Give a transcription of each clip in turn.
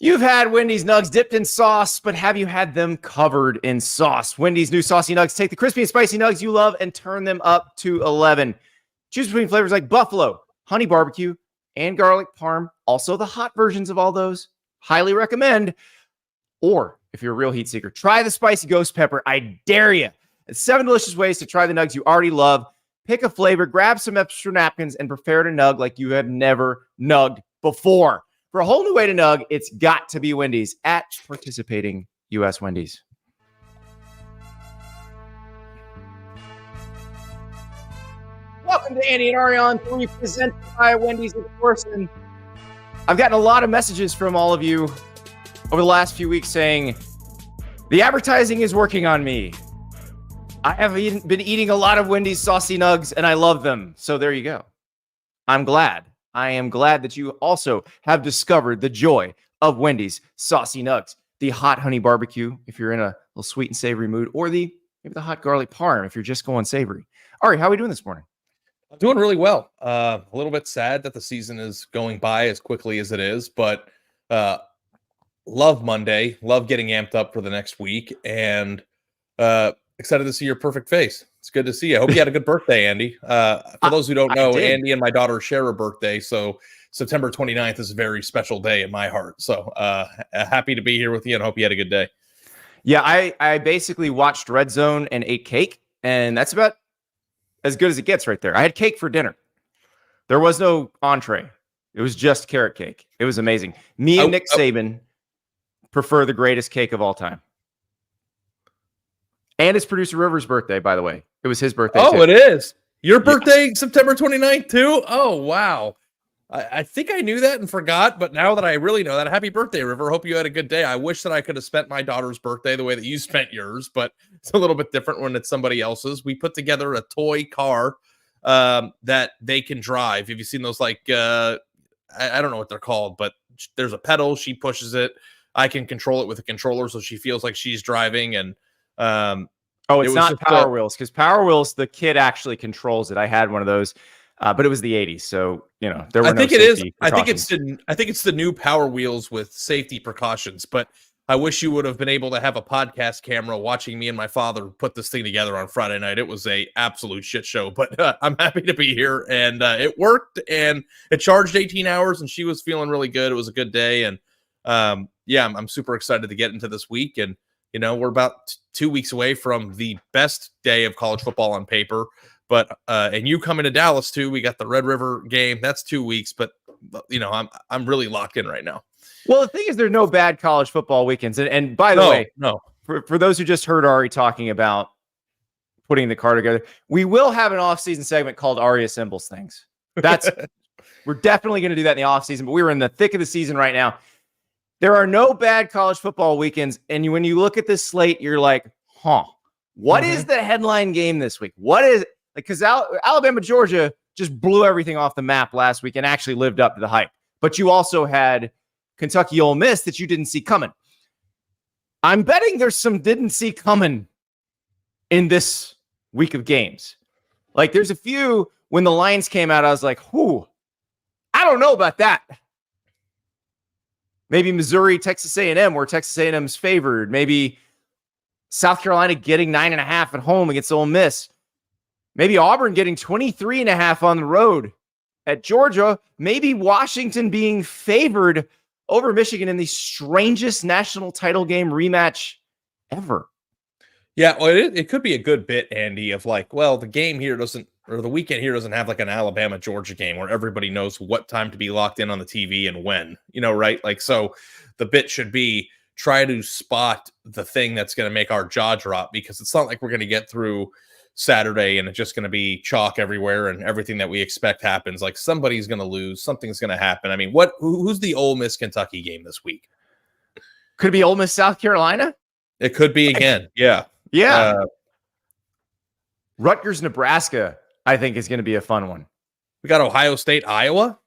You've had Wendy's Nugs dipped in sauce, but have you had them covered in sauce? Wendy's new Saucy Nugs take the crispy and spicy nugs you love and turn them up to 11. Choose between flavors like buffalo, honey barbecue, and garlic parm. Also the hot versions of all those. Highly recommend. Or if you're a real heat seeker, try the spicy ghost pepper. I dare you. It's 7 delicious ways to try the nugs you already love. Pick a flavor, grab some extra napkins, and prepare to nug like you have never nugged before. For a whole new way to nug, it's got to be Wendy's at participating U.S. Wendy's. Welcome to Andy and Ari on 3, presented by Wendy's, of course. And I've gotten a lot of messages from all of you over the last few weeks saying, the advertising is working on me. I have been eating a lot of Wendy's Saucy Nugs, and I love them. So there you go. I'm glad. I am glad that you also have discovered the joy of Wendy's Saucy Nugs. The hot honey barbecue, if you're in a little sweet and savory mood, or maybe the hot garlic parm, if you're just going savory. Ari, how are we doing this morning? I'm doing really well. A little bit sad that the season is going by as quickly as it is, but love Monday. Love getting amped up for the next week, and excited to see your perfect face. It's good to see you. I hope you had a good birthday, Andy. For those who don't know, Andy and my daughter share a birthday, so September 29th is a very special day in my heart. So happy to be here with you and hope you had a good day. Yeah, I basically watched Red Zone and ate cake, and that's about as good as it gets right there. I had cake for dinner. There was no entree. It was just carrot cake. It was amazing. Me and Nick Saban prefer the greatest cake of all time. And it's producer River's birthday, by the way. It was his birthday. Oh, too. It is. Your birthday, September 29th, too? Oh, wow. I think I knew that and forgot, but now that I really know that, happy birthday, River. Hope you had a good day. I wish that I could have spent my daughter's birthday the way that you spent yours, but it's a little bit different when it's somebody else's. We put together a toy car that they can drive. Have you seen those, like, I don't know what they're called, but there's a pedal. She pushes it. I can control it with a controller so she feels like she's driving, and it's not Power Wheels, because Power Wheels, the kid actually controls it. I had one of those, but it was the 80s, so there were I think it's the new Power Wheels with safety precautions. But I wish you would have been able to have a podcast camera watching me and my father put this thing together on Friday night. It was a absolute shit show, but I'm happy to be here, and it worked, and it charged 18 hours, and she was feeling really good. It was a good day, and I'm super excited to get into this week. And we're about 2 weeks away from the best day of college football on paper. But and you coming to Dallas too. We got the Red River game. That's 2 weeks. But I'm really locked in right now. Well, the thing is, there's no bad college football weekends. And by the way, for those who just heard Ari talking about putting the car together, we will have an off-season segment called Ari Assembles Things. We're definitely going to do that in the off-season. But we were in the thick of the season right now. There are no bad college football weekends. And when you look at this slate, you're like, what is the headline game this week? What is it? Because Alabama, Georgia just blew everything off the map last week and actually lived up to the hype. But you also had Kentucky Ole Miss that you didn't see coming. I'm betting there's some didn't see coming in this week of games. Like, there's a few, when the lines came out, I was like, I don't know about that. Maybe Missouri, Texas A&M, where Texas A&M's favored. Maybe South Carolina getting 9.5 at home against Ole Miss. Maybe Auburn getting 23.5 on the road at Georgia. Maybe Washington being favored over Michigan in the strangest national title game rematch ever. Yeah, well, it could be a good bit, Andy, of like, well, the game here the weekend here doesn't have like an Alabama-Georgia game where everybody knows what time to be locked in on the TV and when, right? Like, so the bit should be try to spot the thing that's going to make our jaw drop, because it's not like we're going to get through Saturday and it's just going to be chalk everywhere and everything that we expect happens. Like, somebody's going to lose, something's going to happen. I mean, who's the Ole Miss Kentucky game this week? Could it be Ole Miss South Carolina? It could be again. Yeah. Rutgers Nebraska, I think, is going to be a fun one. We got Ohio State Iowa.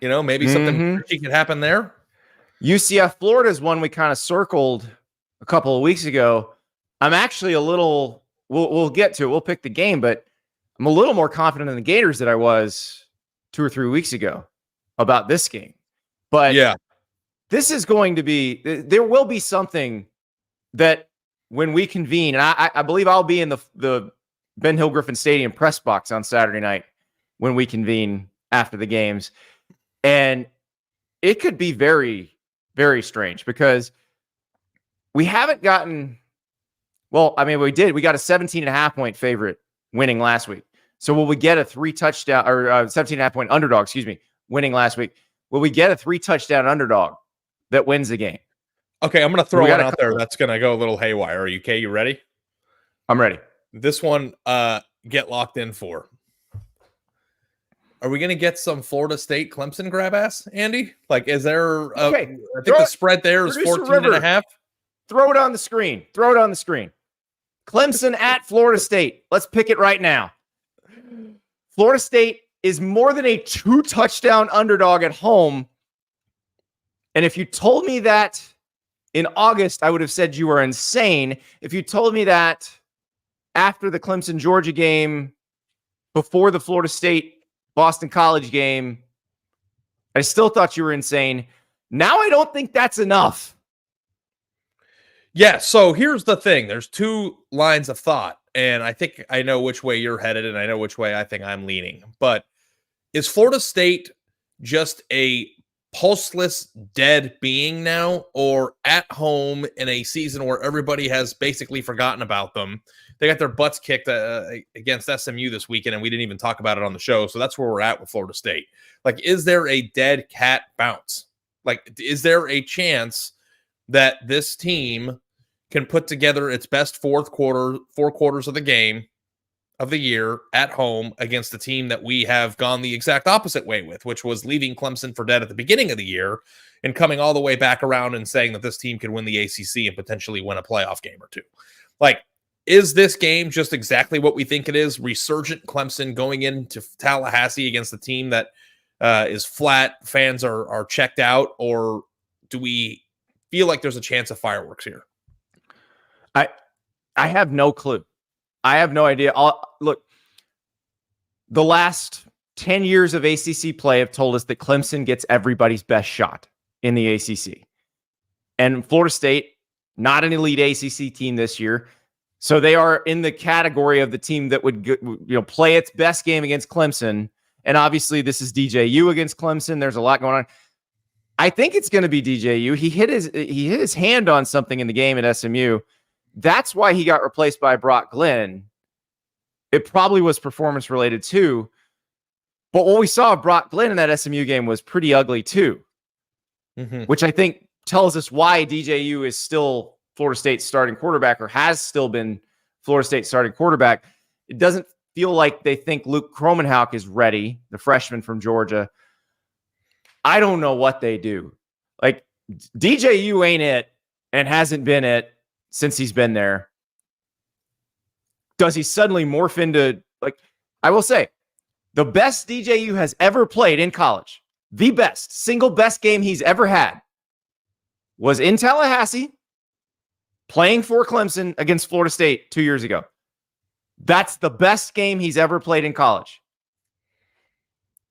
Maybe something could happen there. UCF Florida is one we kind of circled a couple of weeks ago. I'm actually a little. We'll get to it. We'll pick the game, but I'm a little more confident in the Gators than I was 2 or 3 weeks ago about this game. But this is going to be, there will be something that when we convene, and I believe I'll be in the Ben Hill Griffin Stadium press box on Saturday night when we convene after the games. And it could be very, very strange because we haven't gotten, well, I mean, we did. We got a 17.5 point favorite winning last week. So will we get a 3 touchdown or 17.5 point underdog, winning last week? Will we get a 3 touchdown underdog that wins the game? Okay, I'm going to throw one out there that's going to go a little haywire. Are you okay? You ready? I'm ready. This one, get locked in for. Are we going to get some Florida State Clemson grab ass, Andy? Like, is there I think the spread there is 14.5. Throw it on the screen. Clemson at Florida State. Let's pick it right now. Florida State is more than a 2 touchdown underdog at home. And if you told me that in August, I would have said you were insane. If you told me that after the Clemson-Georgia game, before the Florida State-Boston College game, I still thought you were insane. Now I don't think that's enough. Yeah, so here's the thing. There's 2 lines of thought, and I think I know which way you're headed, and I know which way I think I'm leaning. But is Florida State just a pulseless, dead being now, or at home in a season where everybody has basically forgotten about them? They got their butts kicked against SMU this weekend, and we didn't even talk about it on the show, so that's where we're at with Florida State. Like, is there a dead cat bounce? Like, is there a chance that this team can put together its best 4 quarters of the game of the year at home against a team that we have gone the exact opposite way with, which was leaving Clemson for dead at the beginning of the year and coming all the way back around and saying that this team could win the ACC and potentially win a playoff game or 2. Like, is this game just exactly what we think it is? Resurgent Clemson going into Tallahassee against a team that is flat, fans are checked out, or do we feel like there's a chance of fireworks here? I have no clue. I have no idea. Look, the last 10 years of ACC play have told us that Clemson gets everybody's best shot in the ACC. And Florida State, not an elite ACC team this year. So they are in the category of the team that would play its best game against Clemson. And obviously this is DJU against Clemson. There's a lot going on. I think it's going to be DJU. He hit his hand on something in the game at SMU. That's why he got replaced by Brock Glenn. It probably was performance related too. But what we saw of Brock Glenn in that SMU game was pretty ugly too, which I think tells us why DJU is still Florida State's starting quarterback, or has still been Florida State's starting quarterback. It doesn't feel like they think Luke Kromenhoek is ready, the freshman from Georgia. I don't know what they do. Like, DJU ain't it and hasn't been it since he's been there. Does he suddenly morph into, like, I will say, the best DJU has ever played in college, the single best game he's ever had, was in Tallahassee, playing for Clemson against Florida State 2 years ago. That's the best game he's ever played in college.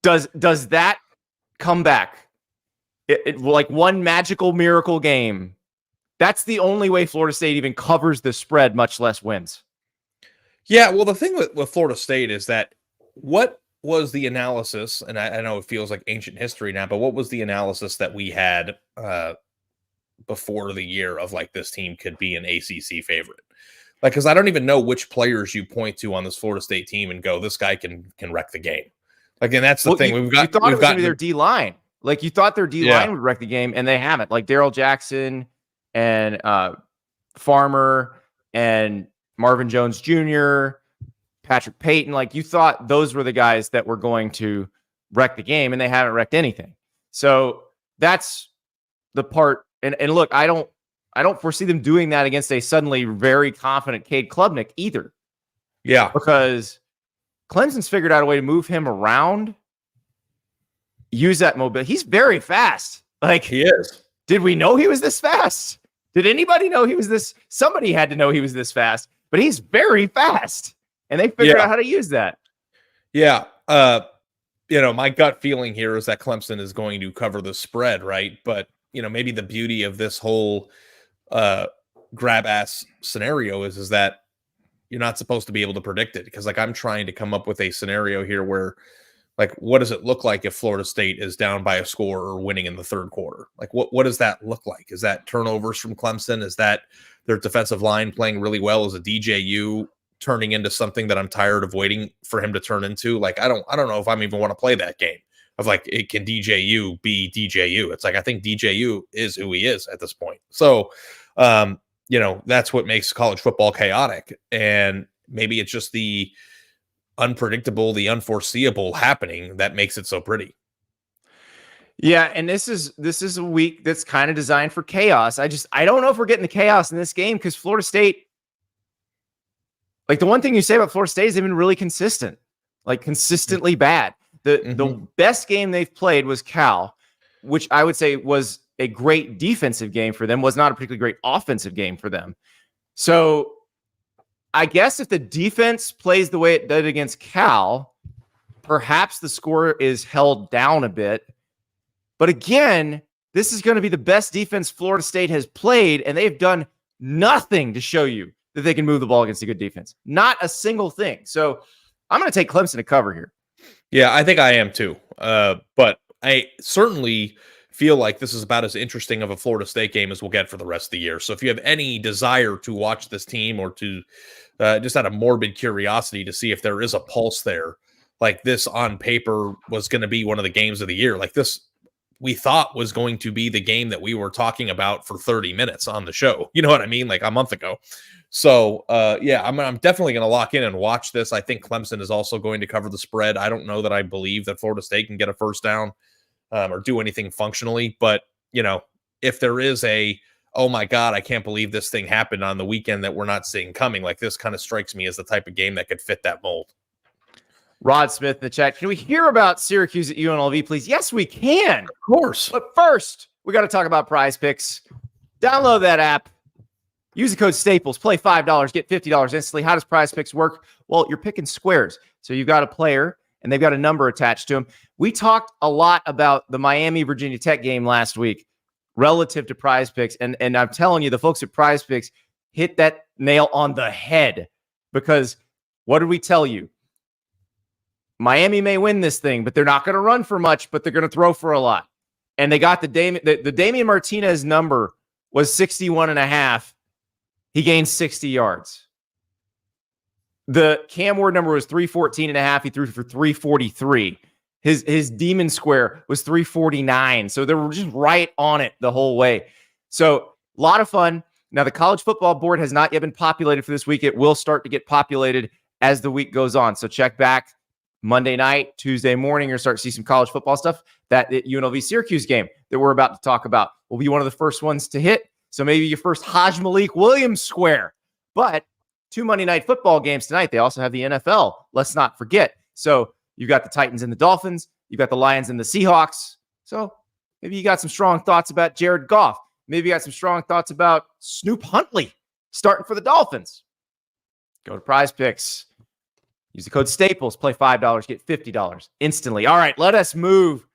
Does that come back? Like one magical miracle game. That's the only way Florida State even covers the spread, much less wins. Yeah, well, the thing with Florida State is that what was the analysis, and I know it feels like ancient history now, but what was the analysis that we had before the year of, like, this team could be an ACC favorite? Like, because I don't even know which players you point to on this Florida State team and go, this guy can wreck the game. Like, and that's the thing. You thought it was going to be their D-line. Like, you thought their D-line would wreck the game, and they haven't. Like, Darrell Jackson and Farmer and Marvin Jones Jr., Patrick Payton. Like, you thought those were the guys that were going to wreck the game, and they haven't wrecked anything. So that's the part. And look, I don't foresee them doing that against a suddenly very confident Cade Klubnik either. Yeah. Because Clemson's figured out a way to move him around, use that mobility. He's very fast. Like, he is. Did we know he was this fast? Did anybody know he was this? Somebody had to know he was this fast, but he's very fast. And they figured out how to use that. Yeah. My gut feeling here is that Clemson is going to cover the spread, right? But maybe the beauty of this whole grab ass scenario is that you're not supposed to be able to predict it, because like I'm trying to come up with a scenario here where like, what does it look like if Florida State is down by a score or winning in the third quarter? Like, what does that look like? Is that turnovers from Clemson? Is that their defensive line playing really well? Is a DJU turning into something that I'm tired of waiting for him to turn into? Like, I don't know if I'm even want to play that game of like, it can DJU be DJU. It's like, I think DJU is who he is at this point. So, that's what makes college football chaotic. And maybe it's just the unpredictable, the unforeseeable happening that makes it so pretty. Yeah, and this is a week that's kind of designed for chaos. I don't know if we're getting the chaos in this game, because Florida State, like the one thing you say about Florida State is they've been really consistent, like consistently bad. The best game they've played was Cal, which I would say was a great defensive game for them, was not a particularly great offensive game for them. So I guess if the defense plays the way it did against Cal, perhaps the score is held down a bit. But again, this is going to be the best defense Florida State has played, and they've done nothing to show you that they can move the ball against a good defense. Not a single thing. So I'm going to take Clemson to cover here. Yeah, I think I am too. But I certainly feel like this is about as interesting of a Florida State game as we'll get for the rest of the year. So if you have any desire to watch this team, or to just out of morbid curiosity to see if there is a pulse there, like this on paper was going to be one of the games of the year. Like this, we thought was going to be the game that we were talking about for 30 minutes on the show. You know what I mean? Like a month ago. So I'm definitely going to lock in and watch this. I think Clemson is also going to cover the spread. I don't know that I believe that Florida State can get a first down or do anything functionally. But, if there is oh my God, I can't believe this thing happened on the weekend that we're not seeing coming, like this kind of strikes me as the type of game that could fit that mold. Rod Smith in the chat. Can we hear about Syracuse at UNLV, please? Yes, we can. Of course. But first, we got to talk about PrizePicks. Download that app. Use the code Staples. Play $5. Get $50 instantly. How does PrizePicks work? Well, you're picking squares. So you've got a player, and they've got a number attached to them. We talked a lot about the Miami-Virginia Tech game last week relative to PrizePicks. And I'm telling you, the folks at PrizePicks hit that nail on the head. Because what did we tell you? Miami may win this thing, but they're not going to run for much, but they're going to throw for a lot. And they got the Damian Martinez number was 61.5. He gained 60 yards. The Cam Ward number was 314.5. He threw for 343. His demon square was 349. So they were just right on it the whole way. So a lot of fun. Now, the college football board has not yet been populated for this week. It will start to get populated as the week goes on. So check back Monday night, Tuesday morning, you'll start to see some college football stuff. That UNLV Syracuse game that we're about to talk about will be one of the first ones to hit. So maybe your first Malik Williams square. But 2 Monday night football games tonight. They also have the NFL. Let's not forget. So you've got the Titans and the Dolphins. You've got the Lions and the Seahawks. So maybe you got some strong thoughts about Jared Goff. Maybe you got some strong thoughts about Snoop Huntley starting for the Dolphins. Go to PrizePicks. Use the code Staples, play $5, get $50 instantly. All right, let us move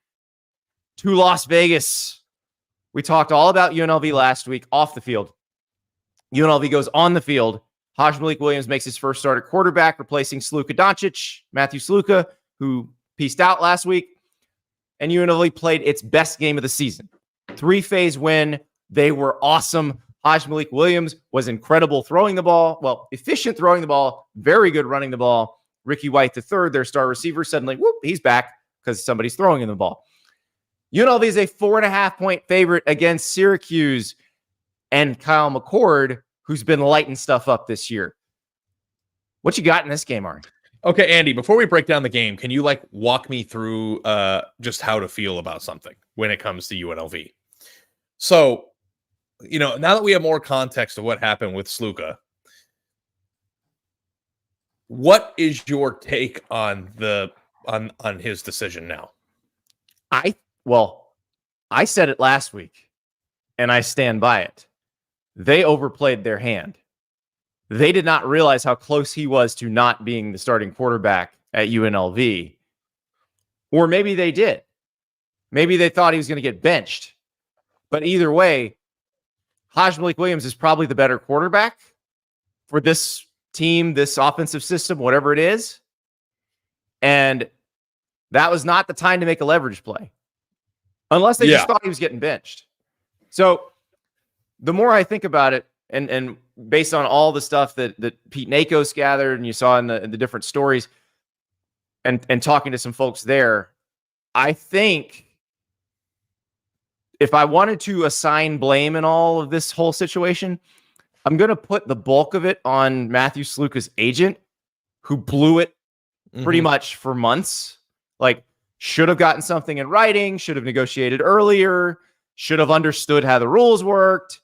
to Las Vegas. We talked all about UNLV last week off the field. UNLV goes on the field. Malik Williams makes his first start at quarterback, replacing Matthew Sluka, who pieced out last week. And UNLV played its best game of the season. 3-phase win. They were awesome. Malik Williams was incredible throwing the ball. Well, efficient throwing the ball. Very good running the ball. Ricky White III, their star receiver, suddenly, he's back because somebody's throwing him the ball. UNLV is a 4.5-point favorite against Syracuse and Kyle McCord, who's been lighting stuff up this year. What you got in this game, Ari? Okay, Andy, before we break down the game, can you walk me through just how to feel about something when it comes to UNLV? So, now that we have more context of what happened with Sluka, what is your take on on his decision now? I said it last week, and I stand by it. They overplayed their hand. They did not realize how close he was to not being the starting quarterback at UNLV. Or maybe they did. Maybe they thought he was going to get benched. But either way, Malik Williams is probably the better quarterback for this team, this offensive system, whatever it is. And that was not the time to make a leverage play. Unless they just thought he was getting benched. So the more I think about it, and based on all the stuff that Pete Nakos gathered and you saw in the different stories and talking to some folks there, I think if I wanted to assign blame in all of this whole situation, I'm going to put the bulk of it on Matthew Sluka's agent, who blew it pretty much for months. Like, should have gotten something in writing, should have negotiated earlier, should have understood how the rules worked,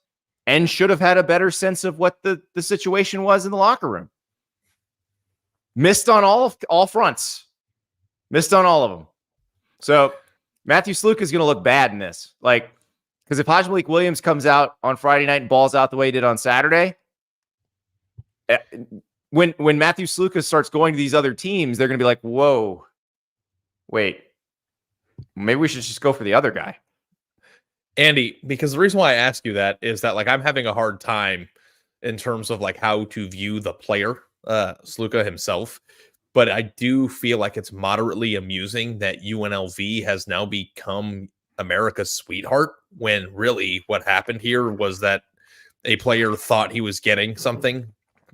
and should have had a better sense of what the situation was in the locker room. Missed on all fronts. Missed on all of them. So Matthew Sluka is going to look bad in this. Like, because if Malik Williams comes out on Friday night and balls out the way he did on Saturday, when Matthew Sluka starts going to these other teams, they're going to be like, whoa, wait, maybe we should just go for the other guy. Andy, because the reason why I ask you that is that, like, I'm having a hard time in terms of like how to view the player, Sluka himself. But I do feel like it's moderately amusing that UNLV has now become America's sweetheart, when really what happened here was that a player thought he was getting something,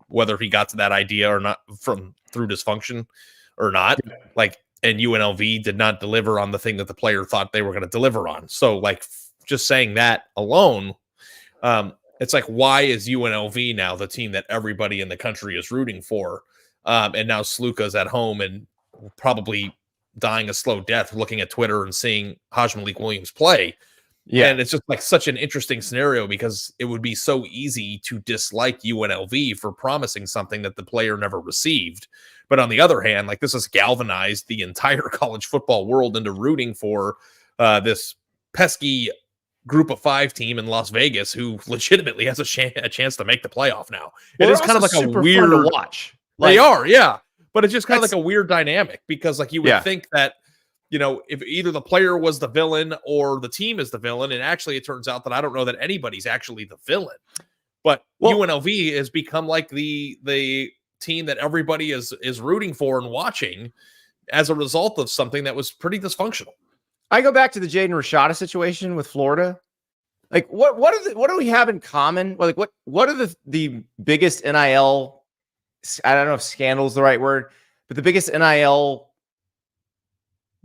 whether he got to that idea or not through dysfunction or not. Like, and UNLV did not deliver on the thing that the player thought they were going to deliver on. So, like, just saying that alone, it's like, why is UNLV now the team that everybody in the country is rooting for? And now Sluka's at home and probably dying a slow death looking at Twitter and seeing Malik Williams play. Yeah. And it's just like such an interesting scenario, because it would be so easy to dislike UNLV for promising something that the player never received. But on the other hand, like, this has galvanized the entire college football world into rooting for this pesky group of 5 team in Las Vegas, who legitimately has a chance to make the playoff now. Well, it is kind of like a weird to watch. Like, they are, yeah. But it's just kind of like a weird dynamic, because like you would think that, you know, if either the player was the villain or the team is the villain, and actually it turns out that I don't know that anybody's actually the villain. But UNLV has become like the team that everybody is rooting for and watching as a result of something that was pretty dysfunctional. I go back to the Jaden Rashada situation with Florida. Like, what do we have in common? Like, what are the biggest NIL? I don't know if scandal is the right word, but the biggest NIL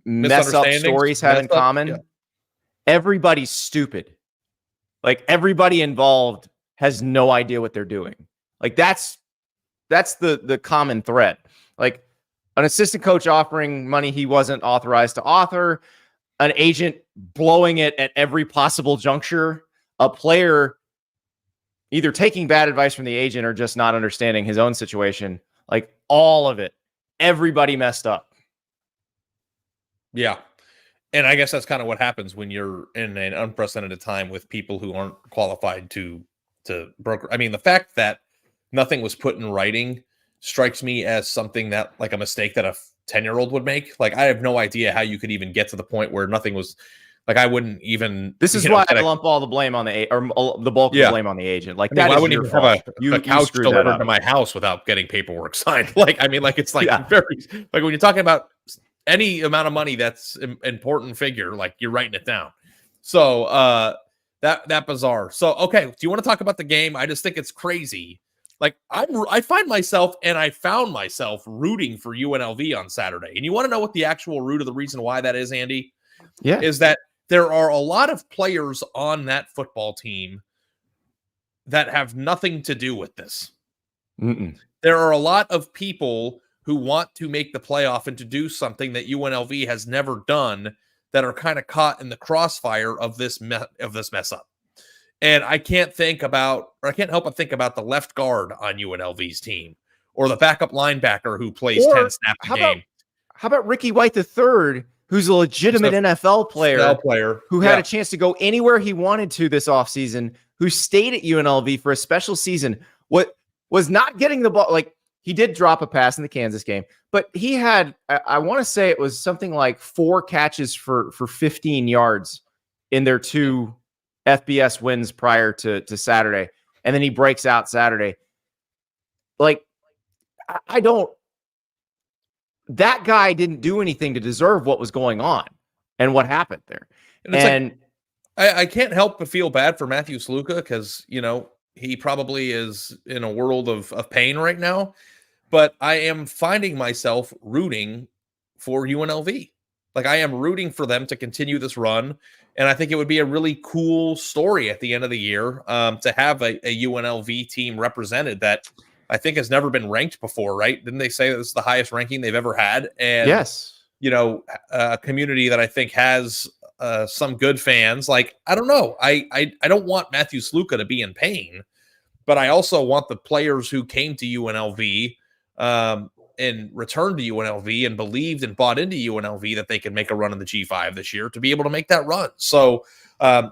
mess up stories have in common. Yeah. Everybody's stupid. Like, everybody involved has no idea what they're doing. Like, that's the common thread. Like, an assistant coach offering money he wasn't authorized to author, an agent blowing it at every possible juncture, a player either taking bad advice from the agent or just not understanding his own situation. Like, all of it, everybody messed up. Yeah. And I guess that's kind of what happens when you're in an unprecedented time with people who aren't qualified to broker. I mean, the fact that nothing was put in writing strikes me as something that, like, a mistake that a 10-year-old would make. Like, I have no idea how you could even get to the point where nothing was. Like, I wouldn't even. This is why I lump all the blame on the bulk of the blame on the agent. Like, that is your fault. A couch delivered to my house without getting paperwork signed. Like, I mean, like, it's like very, like, when you're talking about any amount of money that's important figure, like, you're writing it down. So that bizarre. So, okay, do you want to talk about the game? I just think it's crazy. Like, I find myself, and I found myself rooting for UNLV on Saturday. And you want to know what the actual root of the reason why that is, Andy? Yeah. Is that there are a lot of players on that football team that have nothing to do with this. There are a lot of people who want to make the playoff and to do something that UNLV has never done, that are kind of caught in the crossfire of this mess up. And I can't help but think about the left guard on UNLV's team, or the backup linebacker who plays 10 snaps a game. How about Ricky White III, who's a legitimate NFL player who had a chance to go anywhere he wanted to this offseason, who stayed at UNLV for a special season, what was not getting the ball. Like, he did drop a pass in the Kansas game, but he had, I want to say it was something like 4 catches for 15 yards in their 2 FBS wins prior to Saturday, and then he breaks out Saturday. Like, I don't. That guy didn't do anything to deserve what was going on and what happened there. And I can't help but feel bad for Matthew Sluka because, he probably is in a world of pain right now. But I am finding myself rooting for UNLV. Like, I am rooting for them to continue this run. And I think it would be a really cool story at the end of the year to have a UNLV team represented that I think has never been ranked before, right? Didn't they say that this is the highest ranking they've ever had? And, yes, a community that I think has some good fans. Like, I don't know. I don't want Matthew Sluka to be in pain, but I also want the players who came to UNLV and returned to UNLV and believed and bought into UNLV that they could make a run in the G5 this year to be able to make that run. So, and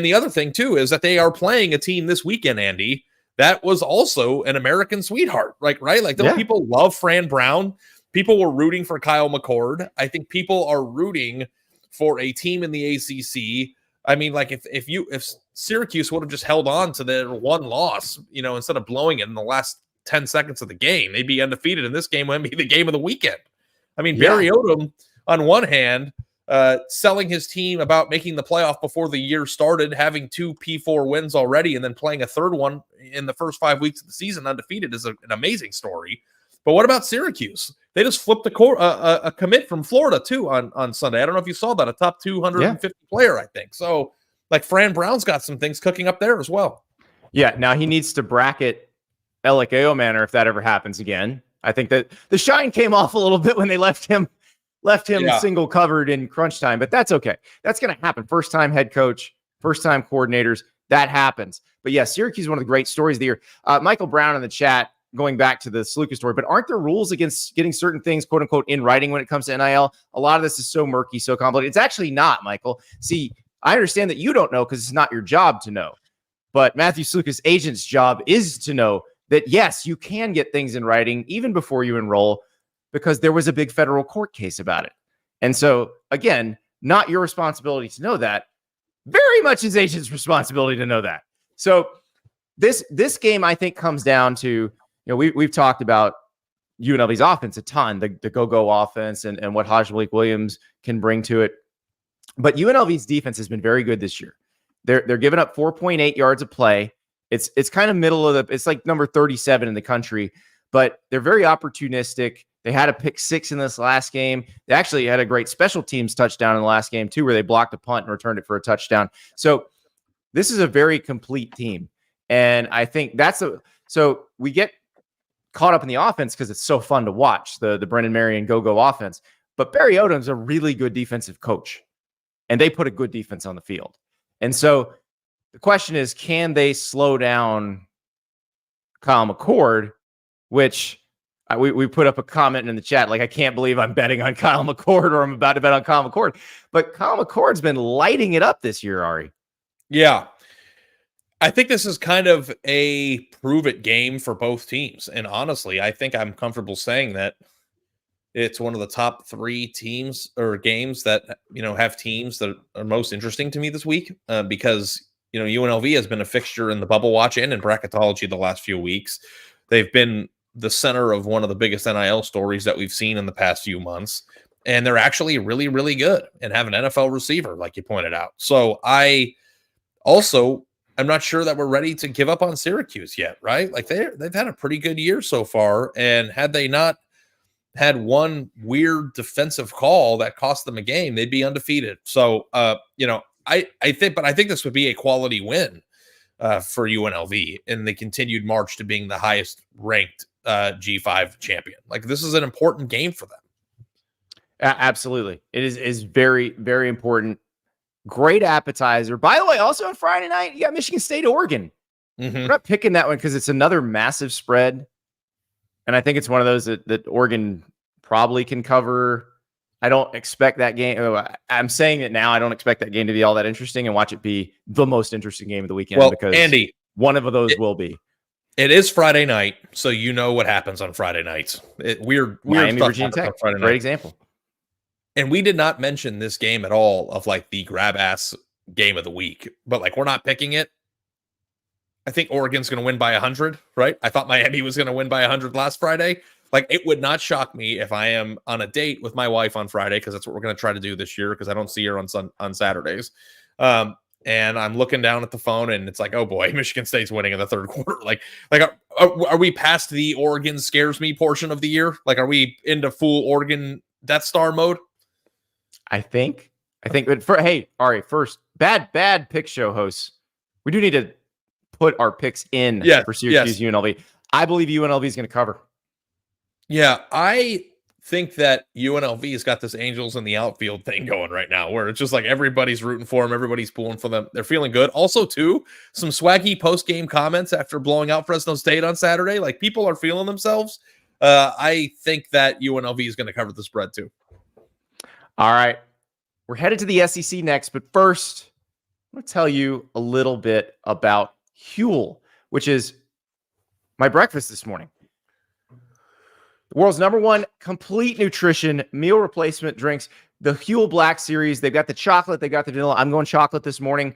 the other thing too is that they are playing a team this weekend, Andy, that was also an American sweetheart, right? Like, people love Fran Brown. People were rooting for Kyle McCord. I think people are rooting for a team in the ACC. I mean, like, if Syracuse would have just held on to their one loss, instead of blowing it in the last 10 seconds of the game, they'd be undefeated, and this game would be the game of the weekend. I mean, Barry Odom, on one hand, selling his team about making the playoff before the year started, having 2 P4 wins already, and then playing a third one in the first 5 weeks of the season undefeated is an amazing story. But what about Syracuse? They just flipped a commit from Florida too on Sunday. I don't know if you saw that, a top 250 player, I think. So, like, Fran Brown's got some things cooking up there as well. Yeah, now he needs to bracket Alec Manor if that ever happens again. I think that the shine came off a little bit when they left him single covered in crunch time, but that's okay. That's going to happen. First time head coach, first time coordinators, that happens. But yeah, Syracuse is one of the great stories of the year. Michael Brown in the chat, going back to the Sluka story, but aren't there rules against getting certain things, quote unquote, in writing when it comes to NIL? A lot of this is so murky, so complicated. It's actually not, Michael. See, I understand that you don't know because it's not your job to know, but Matthew Sluka's agent's job is to know that, yes, you can get things in writing even before you enroll because there was a big federal court case about it. And so, again, not your responsibility to know that. Very much his agent's responsibility to know that. So this game, I think, comes down to, we've talked about UNLV's offense a ton, the go-go offense and what Hajj Malik Williams can bring to it. But UNLV's defense has been very good this year. They're giving up 4.8 yards of play. It's kind of middle of it's like number 37 in the country, but they're very opportunistic. They had a pick 6 in this last game. They actually had a great special teams touchdown in the last game too, where they blocked a punt and returned it for a touchdown. So this is a very complete team. And I think so we get caught up in the offense because it's so fun to watch the Brendan Marion go-go offense, but Barry Odom's a really good defensive coach and they put a good defense on the field. And so the question is, can they slow down Kyle McCord, which we put up a comment in the chat, like, I can't believe I'm betting on Kyle McCord or I'm about to bet on Kyle McCord. But Kyle McCord's been lighting it up this year, Ari. Yeah. I think this is kind of a prove-it game for both teams. And honestly, I think I'm comfortable saying that it's one of the top 3 teams or games that, have teams that are most interesting to me this week because, UNLV has been a fixture in the bubble watch and in bracketology the last few weeks. They've been the center of one of the biggest NIL stories that we've seen in the past few months. And they're actually really, really good and have an NFL receiver, like you pointed out. So I'm not sure that we're ready to give up on Syracuse yet, right? Like they've had a pretty good year so far. And had they not had one weird defensive call that cost them a game, they'd be undefeated. So, I think this would be a quality win for UNLV in the continued march to being the highest ranked G5 champion. Like, this is an important game for them. Absolutely. It is very, very important. Great appetizer. By the way, also on Friday night, you got Michigan State, Oregon. Mm-hmm. We're not picking that one because it's another massive spread. And I think it's one of those that Oregon probably can cover. I don't expect that game. I'm saying it now. I don't expect that game to be all that interesting and watch it be the most interesting game of the weekend because Andy, one of those will be. It is Friday night, so you know what happens on Friday nights. Weird Miami, Virginia Tech. Great example. And we did not mention this game at all of like the grab ass game of the week, but like we're not picking it. I think Oregon's going to win by 100, right? I thought Miami was going to win by 100 last Friday. Like, it would not shock me if I am on a date with my wife on Friday, because that's what we're going to try to do this year, because I don't see her on Saturdays. And I'm looking down at the phone, and it's like, oh boy, Michigan State's winning in the third quarter. Like, are we past the Oregon scares me portion of the year? Like, are we into full Oregon Death Star mode? I think. But hey, Ari, first, bad pick show hosts. We do need to put our picks in for Syracuse UNLV. I believe UNLV is going to cover. Yeah, I think that UNLV has got this Angels in the outfield thing going right now, where it's just like everybody's rooting for them, everybody's pulling for them. They're feeling good. Also, too, some swaggy post-game comments after blowing out Fresno State on Saturday. Like, people are feeling themselves. I think that UNLV is going to cover the spread, too. All right. We're headed to the SEC next, but first, I'm going to tell you a little bit about Huel, which is my breakfast this morning. The world's #1 complete nutrition meal replacement drinks, the Huel Black Series. They've got the chocolate, they got the vanilla. I'm going chocolate this morning.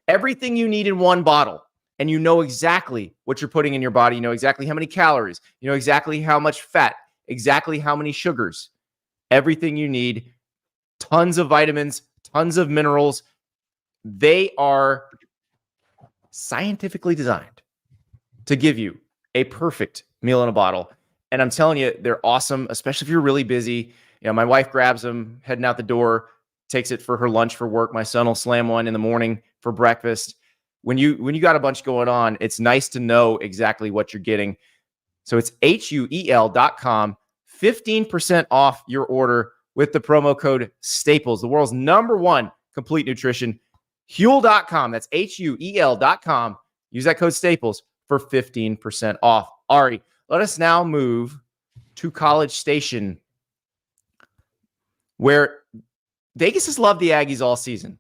Everything you need in one bottle, and you know exactly what you're putting in your body. You know exactly how many calories, you know exactly how much fat, exactly how many sugars. Everything you need, tons of vitamins, tons of minerals. They are scientifically designed to give you a perfect meal in a bottle. And I'm telling you, they're awesome, especially if you're really busy. You know, my wife grabs them heading out the door, takes it for her lunch for work. My son will slam one in the morning for breakfast. When you got a bunch going on, it's nice to know exactly what you're getting. So it's HUEL.com, 15% off your order with the promo code STAPLES, the world's #1 complete nutrition. Huel.com, that's HUEL.com. Use that code STAPLES for 15% off. Ari, let us now move to College Station, where Vegas has loved the Aggies all season.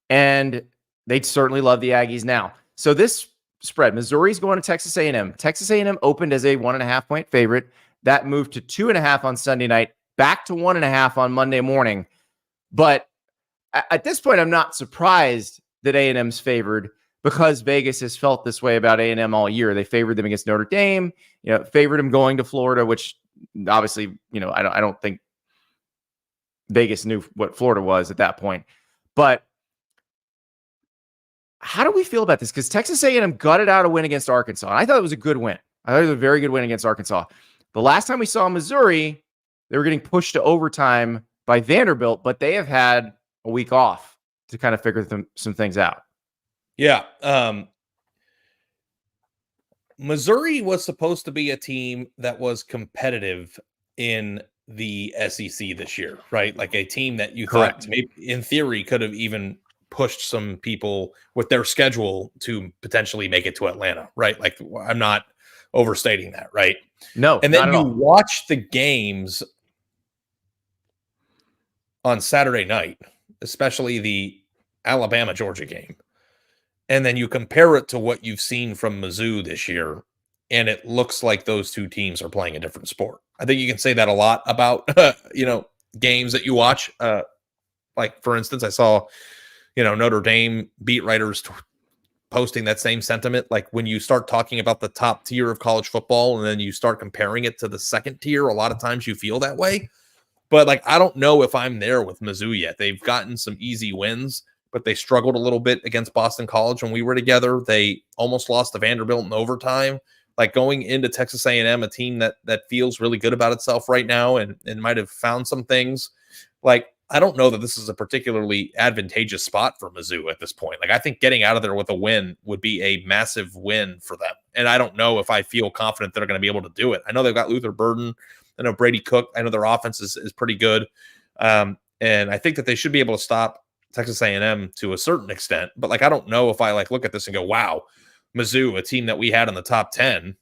And they certainly love the Aggies now. So this spread, Missouri's going to Texas A&M. Texas A&M opened as a 1.5-point favorite. That moved to 2.5 on Sunday night, back to 1.5 on Monday morning. But at this point, I'm not surprised that A&M's favored, because Vegas has felt this way about A&M all year. They favored them against Notre Dame, favored them going to Florida, which obviously, I don't think Vegas knew what Florida was at that point. But how do we feel about this? Because Texas A&M gutted out a win against Arkansas. And I thought it was a good win. I thought it was a very good win against Arkansas. The last time we saw Missouri, they were getting pushed to overtime by Vanderbilt, but they have had a week off to kind of figure some things out. Yeah. Missouri was supposed to be a team that was competitive in the SEC this year, right? Like a team that you thought maybe in theory could have even pushed some people with their schedule to potentially make it to Atlanta, right? Like, I'm not overstating that, right? No. And then you watch the games on Saturday night, especially the Alabama-Georgia game. And then you compare it to what you've seen from Mizzou this year, and it looks like those two teams are playing a different sport. I think you can say that a lot about, games that you watch. Like, for instance, I saw, Notre Dame beat writers posting that same sentiment. Like, when you start talking about the top tier of college football and then you start comparing it to the second tier, a lot of times you feel that way. But, like, I don't know if I'm there with Mizzou yet. They've gotten some easy wins, but they struggled a little bit against Boston College when we were together. They almost lost to Vanderbilt in overtime. Like, going into Texas A&M, a team that feels really good about itself right now and might have found some things. Like, I don't know that this is a particularly advantageous spot for Mizzou at this point. Like, I think getting out of there with a win would be a massive win for them. And I don't know if I feel confident they're going to be able to do it. I know they've got Luther Burden. I know Brady Cook. I know their offense is pretty good. And I think that they should be able to stop Texas A&M to a certain extent. But, like, I don't know if I, look at this and go, wow, Mizzou, a team that we had in the top 10,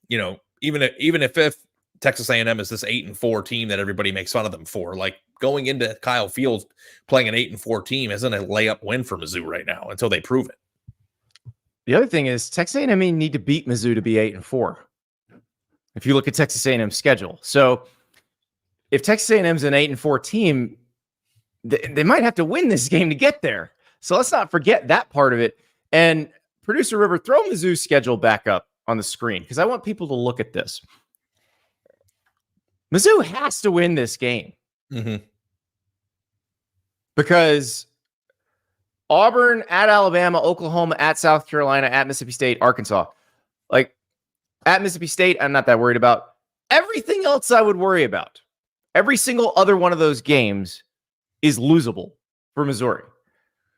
even if Texas A&M is this 8-4 team that everybody makes fun of them for, like, going into Kyle Field playing an 8-4 team isn't a layup win for Mizzou right now until they prove it. The other thing is Texas A&M need to beat Mizzou to be 8-4. If you look at Texas A&M's schedule. So if Texas A&M's an 8-4 team, they might have to win this game to get there. So let's not forget that part of it. And Producer River, throw Mizzou's schedule back up on the screen because I want people to look at this. Mizzou has to win this game because Auburn, at Alabama, Oklahoma, at South Carolina, at Mississippi State, Arkansas. Like, at Mississippi State, I'm not that worried about. Everything else I would worry about. Every single other one of those games is losable for Missouri.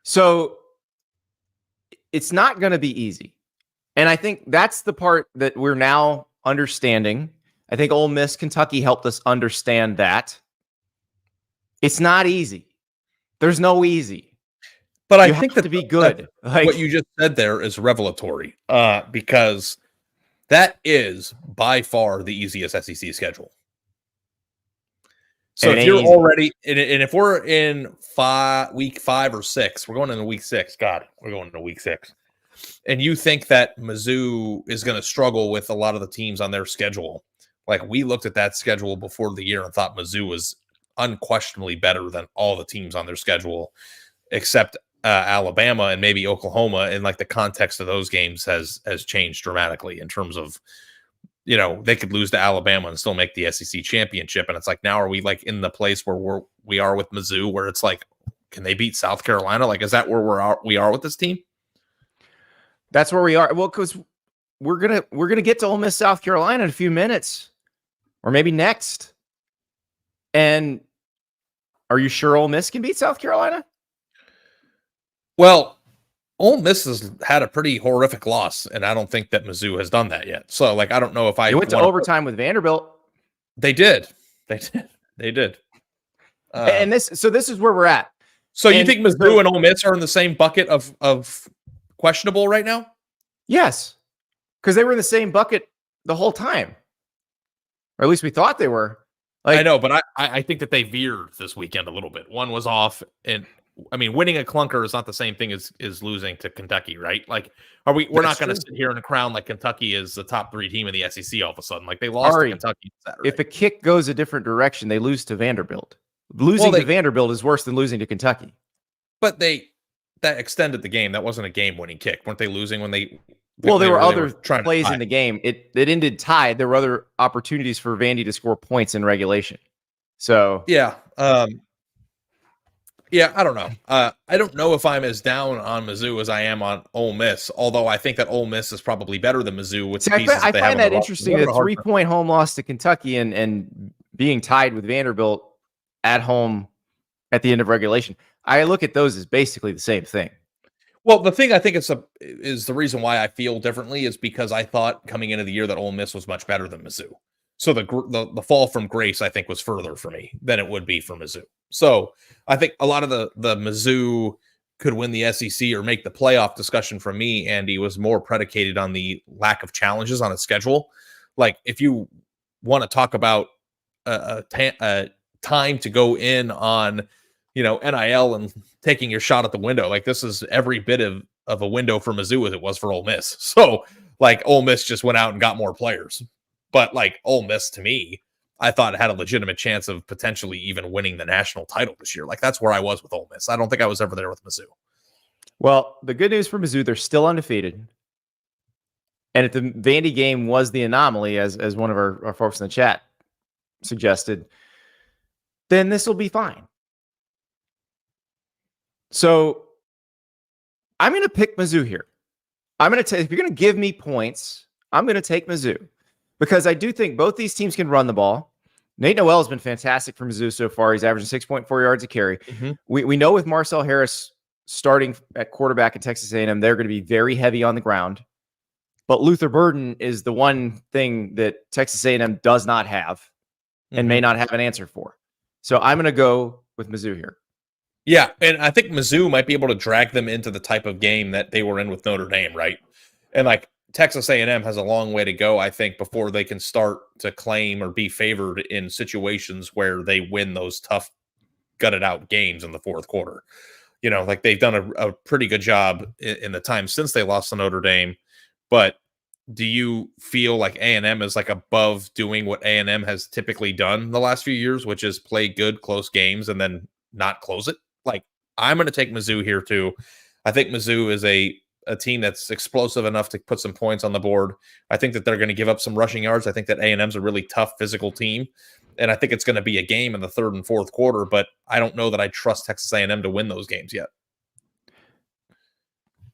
So it's not going to be easy. And I think that's the part that we're now understanding. I think Ole Miss, Kentucky helped us understand that. It's not easy. There's no easy. But I think that to be good. Like, what you just said there is revelatory because that is by far the easiest SEC schedule. So if you're already, and if we're in week 5 or 6, we're going into week 6. God, we're going into week 6. And you think that Mizzou is going to struggle with a lot of the teams on their schedule. Like, we looked at that schedule before the year and thought Mizzou was unquestionably better than all the teams on their schedule, except Alabama and maybe Oklahoma. And like the context of those games has changed dramatically in terms of, you know, they could lose to Alabama and still make the SEC championship. And it's like, now are we like in the place where we are with Mizzou, where it's like, can they beat South Carolina? Like, is that where we are with this team? That's where we are. Well, because we're gonna get to Ole Miss, South Carolina in a few minutes, or maybe next. And are you sure Ole Miss can beat South Carolina? Well, Ole Miss has had a pretty horrific loss, and I don't think that Mizzou has done that yet. So, like, I don't know if They went to overtime with Vanderbilt. They did. And this is where we're at. So you think Mizzou and Ole Miss are in the same bucket of questionable right now? Yes, because they were in the same bucket the whole time, or at least we thought they were. Like, I know, but I think that they veered this weekend a little bit. One was off, and I mean, winning a clunker is not the same thing as losing to Kentucky, right? Like, we're not going to sit here and crown like Kentucky is the top 3 team in the SEC all of a sudden. Like, they lost to Kentucky Saturday. If a kick goes a different direction, they lose to Vanderbilt. Losing to Vanderbilt is worse than losing to Kentucky. But that extended the game. That wasn't a game-winning kick. Weren't they losing when they? Well, there were other plays in the game. It ended tied. There were other opportunities for Vandy to score points in regulation. So yeah, I don't know. I don't know if I'm as down on Mizzou as I am on Ole Miss. Although I think that Ole Miss is probably better than Mizzou with the pieces I find that interesting. The 3-point home loss to Kentucky and being tied with Vanderbilt at home at the end of regulation. I look at those as basically the same thing. Well, the thing I think is the reason why I feel differently is because I thought coming into the year that Ole Miss was much better than Mizzou. So the fall from grace, I think, was further for me than it would be for Mizzou. So I think a lot of the Mizzou could win the SEC or make the playoff discussion from me, Andy, was more predicated on the lack of challenges on its schedule. Like, if you want to talk about a time to go in on, you know, NIL and taking your shot at the window, like, this is every bit of a window for Mizzou as it was for Ole Miss. So, like, Ole Miss just went out and got more players. But, like, Ole Miss, to me, I thought it had a legitimate chance of potentially even winning the national title this year. Like, that's where I was with Ole Miss. I don't think I was ever there with Mizzou. Well, the good news for Mizzou, they're still undefeated. And if the Vandy game was the anomaly, as one of our folks in the chat suggested, then this will be fine. So I'm going to pick Mizzou here. I'm going to take, if you're going to give me points, I'm going to take Mizzou because I do think both these teams can run the ball. Nate Noel has been fantastic for Mizzou so far. He's averaging 6.4 yards a carry. Mm-hmm. We know with Marcel Harris starting at quarterback at Texas A&M, they're going to be very heavy on the ground. But Luther Burden is the one thing that Texas A&M does not have and may not have an answer for. So I'm going to go with Mizzou here. Yeah, and I think Mizzou might be able to drag them into the type of game that they were in with Notre Dame, right? And like Texas A&M has a long way to go, I think, before they can start to claim or be favored in situations where they win those tough, gutted out games in the fourth quarter. You know, like they've done a pretty good job in the time since they lost to Notre Dame. But do you feel like A&M is like above doing what A&M has typically done the last few years, which is play good, close games and then not close it. Like, I'm going to take Mizzou here too. I think Mizzou is a team that's explosive enough to put some points on the board. I think that they're going to give up some rushing yards. I think that A&M's a really tough physical team, and I think it's going to be a game in the third and fourth quarter, but I don't know that I trust Texas A&M to win those games yet.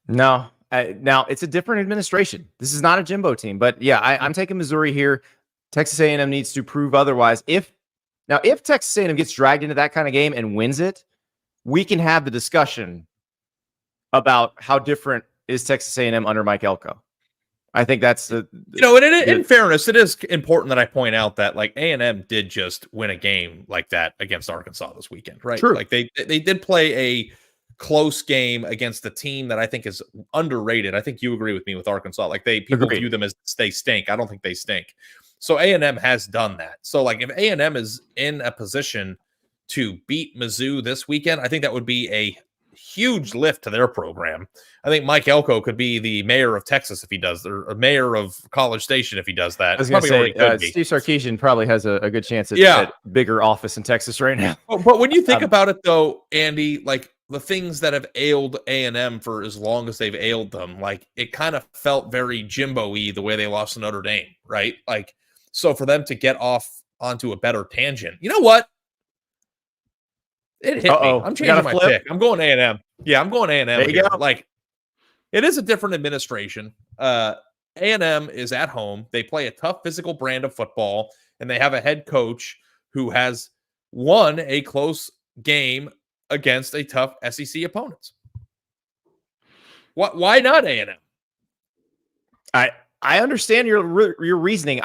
No. Now, it's a different administration. This is not a Jimbo team, but yeah, I'm taking Missouri here. Texas A&M needs to prove otherwise. If Texas A&M gets dragged into that kind of game and wins it, we can have the discussion about how different is Texas A&M under Mike Elko. I think that's in fairness, it is important that I point out that like A&M did just win a game like that against Arkansas this weekend, right? True. Like they did play a close game against a team that I think is underrated. I think you agree with me with Arkansas. Like people view them as they stink. I don't think they stink. So A&M has done that. So like if A&M is in a position to beat Mizzou this weekend, I think that would be a huge lift to their program. I think Mike Elko could be the mayor of Texas if he does, or a mayor of College Station if he does that. I was going to say, Steve Sarkisian probably has a good chance at a bigger office in Texas right now. But when you think about it, though, Andy, like the things that have ailed A&M for as long as they've ailed them, like it kind of felt very Jimbo-y the way they lost to Notre Dame, right? Like, so for them to get off onto a better tangent, you know what? It hit me. I'm changing my pick. I'm going A&M. Yeah, I'm going A&M here. Like, it is a different administration. A&M is at home. They play a tough physical brand of football, and they have a head coach who has won a close game against a tough SEC opponents. Why not A&M? I understand your reasoning.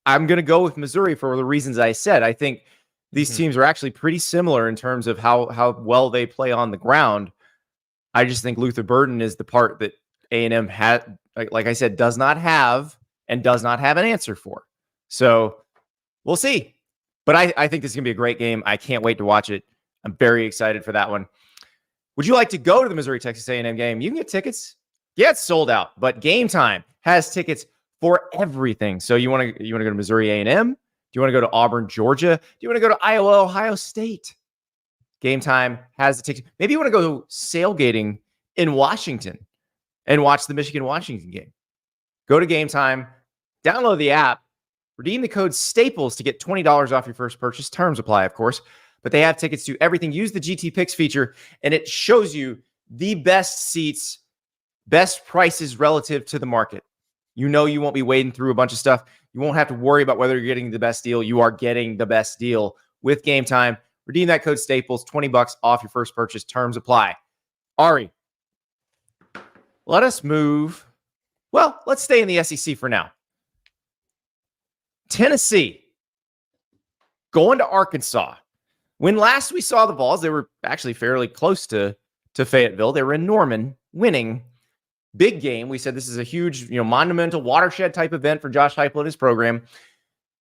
I'm going to go with Missouri for the reasons I said. I think these teams are actually pretty similar in terms of how well they play on the ground. I just think Luther Burden is the part that A&M had, like I said, does not have an answer for. So we'll see. But I think this is going to be a great game. I can't wait to watch it. I'm very excited for that one. Would you like to go to the Missouri-Texas A&M game? You can get tickets. Yeah, it's sold out. But Gametime has tickets for everything. So you want to go to Missouri A&M? Do you want to go to Auburn, Georgia? Do you want to go to Iowa, Ohio State? Gametime has the tickets. Maybe you want to go sailgating in Washington and watch the Michigan-Washington game. Go to Gametime, download the app, redeem the code STAPLES to get $20 off your first purchase. Terms apply, of course. But they have tickets to everything. Use the GT Picks feature, and it shows you the best seats, best prices relative to the market. You know you won't be wading through a bunch of stuff. You won't have to worry about whether you're getting the best deal. You are getting the best deal with Gametime. Redeem that code STAPLES, $20 off your first purchase. Terms apply. Ari, let us move. Well, let's stay in the SEC for now. Tennessee going to Arkansas. When last we saw the Vols, they were actually fairly close to Fayetteville. They were in Norman, winning. Big game. We said this is a huge, monumental watershed type event for Josh Heupel and his program.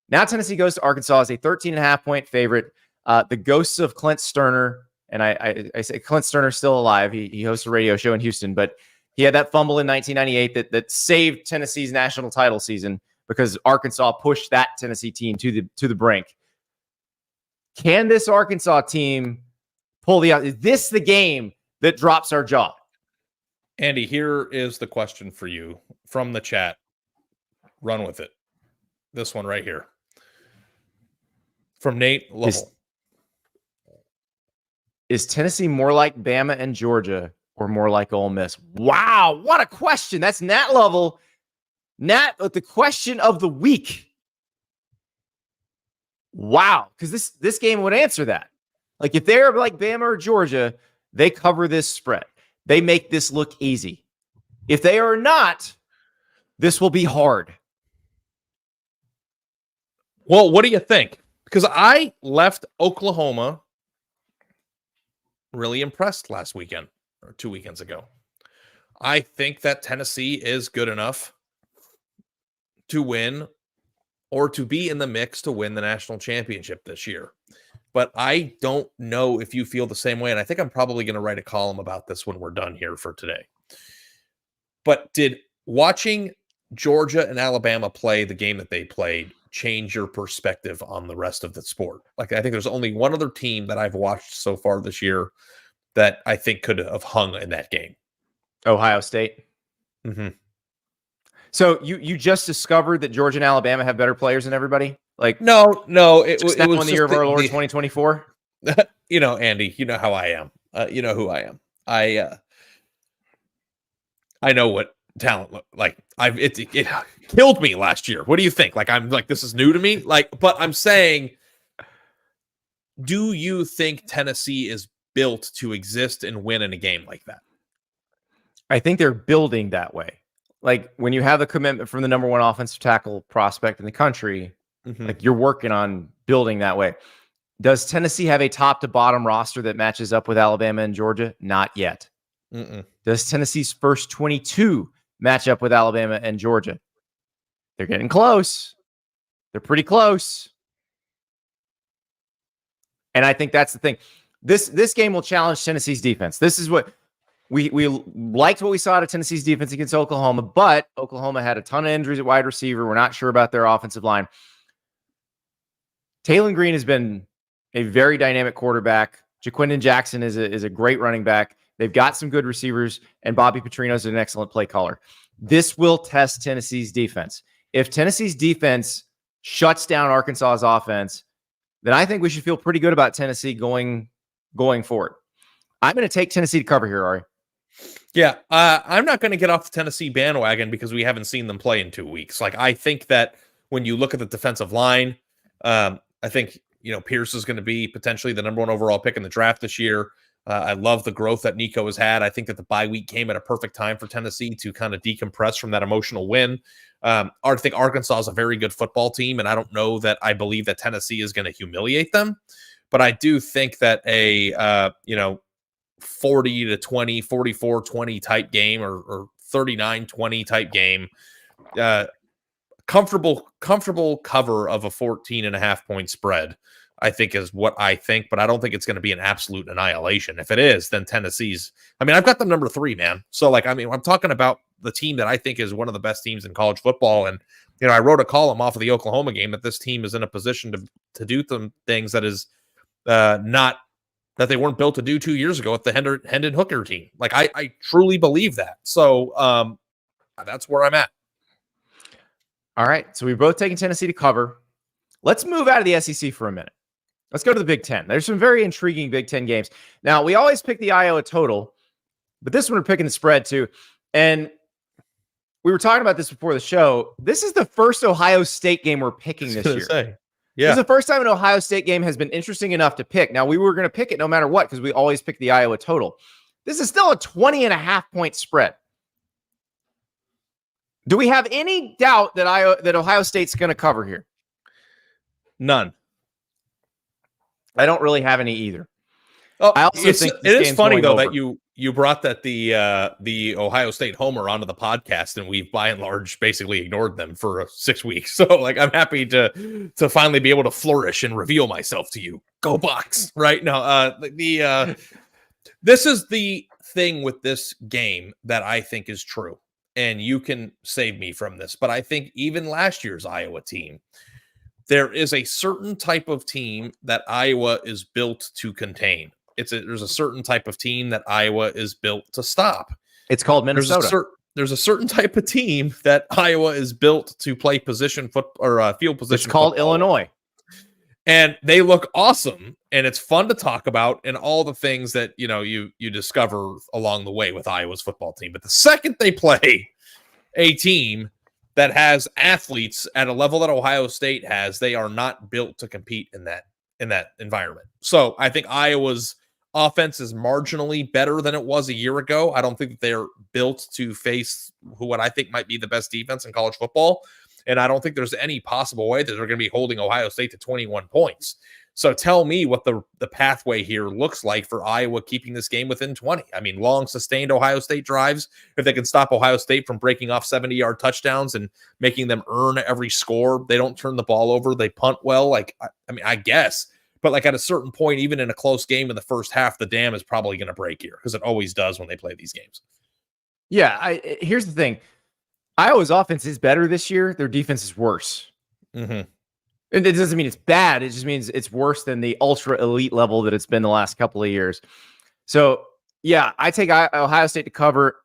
Now Tennessee goes to Arkansas as a 13.5-point favorite. The ghosts of Clint Sterner, and I say Clint Sterner's still alive. He hosts a radio show in Houston, but he had that fumble in 1998 that saved Tennessee's national title season because Arkansas pushed that Tennessee team to the brink. Can this Arkansas team pull the out? Is this the game that drops our jaw? Andy, here is the question for you from the chat. Run with it. This one right here. From Nate Lovell. Is Tennessee more like Bama and Georgia or more like Ole Miss? Wow, what a question. That's Nat Lovell. Nat, the question of the week. Wow, because this game would answer that. Like if they're like Bama or Georgia, they cover this spread. They make this look easy. If they are not, this will be hard. Well, what do you think? Because I left Oklahoma really impressed last weekend or 2 weekends ago. I think that Tennessee is good enough to win or to be in the mix to win the national championship this year. But I don't know if you feel the same way. And I think I'm probably going to write a column about this when we're done here for today. But did watching Georgia and Alabama play the game that they played change your perspective on the rest of the sport. Like, I think there's only one other team that I've watched so far this year that I think could have hung in that game. Ohio State. Mm-hmm. So you just discovered that Georgia and Alabama have better players than everybody? Like, no, it was in the year of our Lord 2024. Andy, you know how I am. You know who I am. I know what talent like. It killed me last year. What do you think? Like, I'm like, this is new to me. Like, but I'm saying, do you think Tennessee is built to exist and win in a game like that? I think they're building that way. Like, when you have a commitment from the number one offensive tackle prospect in the country, like, you're working on building that way. Does Tennessee have a top to bottom roster that matches up with Alabama and Georgia? Not yet. Does Tennessee's first 22 match up with Alabama and Georgia? They're getting close. They're pretty close. And I think that's the thing. This game will challenge Tennessee's defense. This is what we liked what we saw out of Tennessee's defense against Oklahoma, but Oklahoma had a ton of injuries at wide receiver. We're not sure about their offensive line. Taylor Green has been a very dynamic quarterback. Jaquindon Jackson is a great running back. They've got some good receivers, and Bobby Petrino is an excellent play caller. This will test Tennessee's defense. If Tennessee's defense shuts down Arkansas's offense, then I think we should feel pretty good about Tennessee going forward. I'm going to take Tennessee to cover here, Ari. Yeah, I'm not going to get off the Tennessee bandwagon because we haven't seen them play in 2 weeks. Like, I think that when you look at the defensive line, I think, Pierce is going to be potentially the number one overall pick in the draft this year. I love the growth that Nico has had. I think that the bye week came at a perfect time for Tennessee to kind of decompress from that emotional win. I think Arkansas is a very good football team, and I don't know that I believe that Tennessee is going to humiliate them. But I do think that a 40-20, 44-20 type game or 39-20 type game, comfortable cover of a 14.5 point spread, I think is what I think, but I don't think it's going to be an absolute annihilation. If it is, then Tennessee's, I've got them number 3, man. So I'm talking about the team that I think is one of the best teams in college football. And, I wrote a column off of the Oklahoma game that this team is in a position to do some things that is not that they weren't built to do 2 years ago with the Hendon Hooker team. Like, I truly believe that. So that's where I'm at. All right. So we've both taken Tennessee to cover. Let's move out of the SEC for a minute. Let's go to the Big Ten. There's some very intriguing Big Ten games. Now, we always pick the Iowa total, but this one we're picking the spread too. And we were talking about this before the show. This is the first Ohio State game we're picking this year. Yeah. This is the first time an Ohio State game has been interesting enough to pick. Now, we were going to pick it no matter what because we always pick the Iowa total. This is still a 20.5 point spread. Do we have any doubt that Ohio State's going to cover here? None. I don't really have any either. Oh, I also think it is funny though that you brought that the Ohio State homer onto the podcast, and we've by and large basically ignored them for 6 weeks. So I'm happy to finally be able to flourish and reveal myself to you. Go Bucks! Right now, this is the thing with this game that I think is true, and you can save me from this, but I think even last year's Iowa team, there is a certain type of team that Iowa is built to contain. There's a certain type of team that Iowa is built to stop. It's called Minnesota. There's a certain type of team that Iowa is built to play position field position. It's called Illinois. And they look awesome, and it's fun to talk about, and all the things that you discover along the way with Iowa's football team. But the second they play a team that has athletes at a level that Ohio State has, they are not built to compete in that environment. So I think Iowa's offense is marginally better than it was a year ago. I don't think that they're built to face what I think might be the best defense in college football. And I don't think there's any possible way that they're going to be holding Ohio State to 21 points. So tell me what the pathway here looks like for Iowa keeping this game within 20. Long sustained Ohio State drives, if they can stop Ohio State from breaking off 70-yard touchdowns and making them earn every score, they don't turn the ball over, they punt well. I guess. But at a certain point, even in a close game in the first half, the dam is probably going to break here because it always does when they play these games. Yeah, here's the thing. Iowa's offense is better this year. Their defense is worse. Mm-hmm. It doesn't mean it's bad. It just means it's worse than the ultra elite level that it's been the last couple of years. So, yeah, I take Ohio State to cover.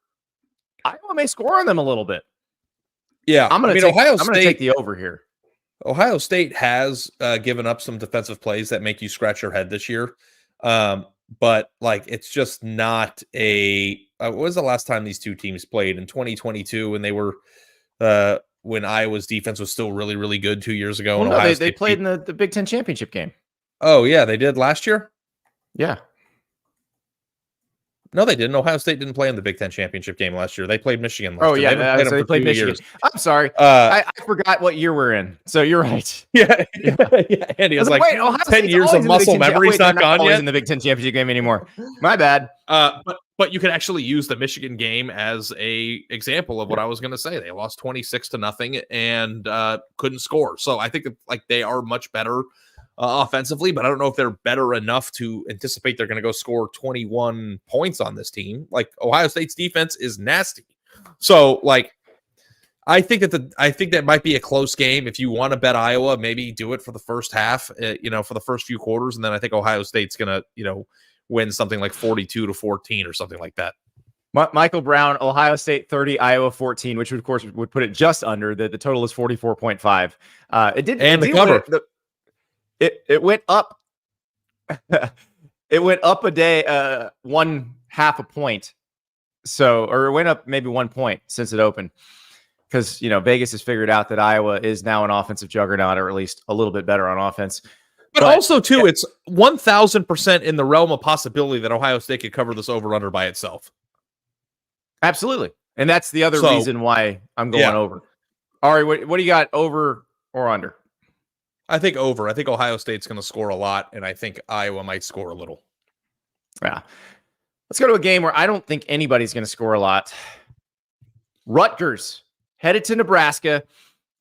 Iowa may score on them a little bit. Yeah, I'm going to take the over here. Ohio State has given up some defensive plays that make you scratch your head this year. But like, it's just not a, what was the last time these two teams played? In 2022 when they were, when Iowa's defense was still really, really good 2 years ago. Well, no, they played in the Big Ten championship game. Oh yeah, they did last year? Yeah. No, they didn't. Ohio State didn't play in the Big Ten championship game last year. They played Michigan last year. So they played Michigan. Years. I'm sorry. I forgot what year we're in. So you're right. Yeah. Andy was like, wait, 10 years of muscle memory's not gone yet? In the Big Ten championship game anymore. My bad. But you can actually use the Michigan game as a example of what I was going to say. They lost 26-0 and couldn't score. So I think that, like, they are much better offensively, but I don't know if they're better enough to anticipate they're going to go score 21 points on this team. Like, Ohio State's defense is nasty. So, like, I think that might be a close game. If you want to bet Iowa, maybe do it for the first half, for the first few quarters, and then I think Ohio State's going to, win something like 42-14 or something like that. Michael Brown, Ohio State 30, Iowa 14, which would, of course, would put it just under. The total is 44.5. It did, and the cover. It went up. It went up a day, 1/2 a point. Or it went up maybe 1 point since it opened, because Vegas has figured out that Iowa is now an offensive juggernaut, or at least a little bit better on offense. But also, too, it's 1,000% in the realm of possibility that Ohio State could cover this over-under by itself. Absolutely. And that's the other reason why I'm going over. Ari, what do you got, over or under? I think over. I think Ohio State's going to score a lot, and I think Iowa might score a little. Yeah. Let's go to a game where I don't think anybody's going to score a lot. Rutgers headed to Nebraska.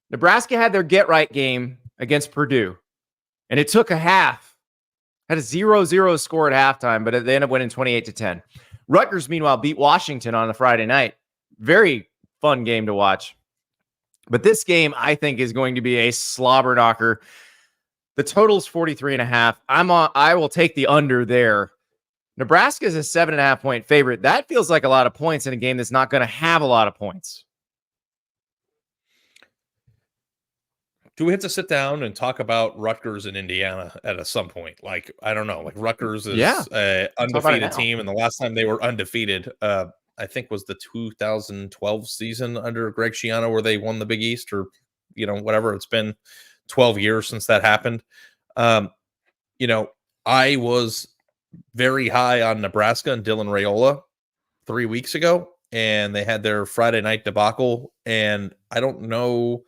Nebraska had their get-right game against Purdue. And it took a half. Had a 0-0 score at halftime, but they ended up winning 28-10. Rutgers, meanwhile, beat Washington on a Friday night. Very fun game to watch. But this game, I think, is going to be a slobber knocker. The total's 43.5. I will take the under there. Nebraska is a 7.5 point favorite. That feels like a lot of points in a game that's not going to have a lot of points. Do we have to sit down and talk about Rutgers and Indiana at some point? Like, I don't know. Like, Rutgers is an undefeated team, and the last time they were undefeated, I think, was the 2012 season under Greg Schiano, where they won the Big East, or whatever. It's been 12 years since that happened. I was very high on Nebraska and Dylan Raiola 3 weeks ago, and they had their Friday night debacle, and I don't know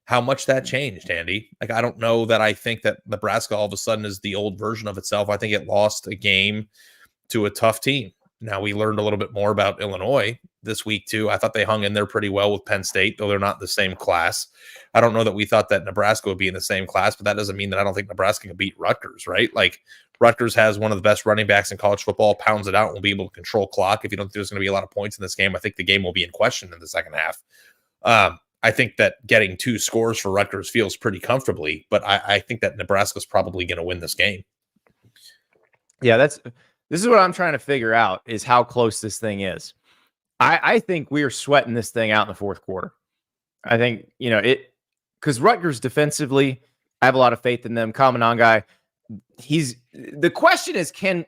how much that changed, Andy. Like, I don't know that I think that Nebraska all of a sudden is the old version of itself. I think it lost a game to a tough team. Now, we learned a little bit more about Illinois this week, too. I thought they hung in there pretty well with Penn State, though they're not in the same class. I don't know that we thought that Nebraska would be in the same class, but that doesn't mean that I don't think Nebraska can beat Rutgers, right? Like, Rutgers has one of the best running backs in college football, pounds it out, and will be able to control clock. If you don't think there's going to be a lot of points in this game, I think the game will be in question in the second half. I think that getting 2 scores for Rutgers feels pretty comfortably, but I think that Nebraska's probably going to win this game. Yeah, this is what I'm trying to figure out, is how close this thing is. I think we are sweating this thing out in the fourth quarter. I think, because Rutgers defensively, I have a lot of faith in them. Kamanangai, the question is, can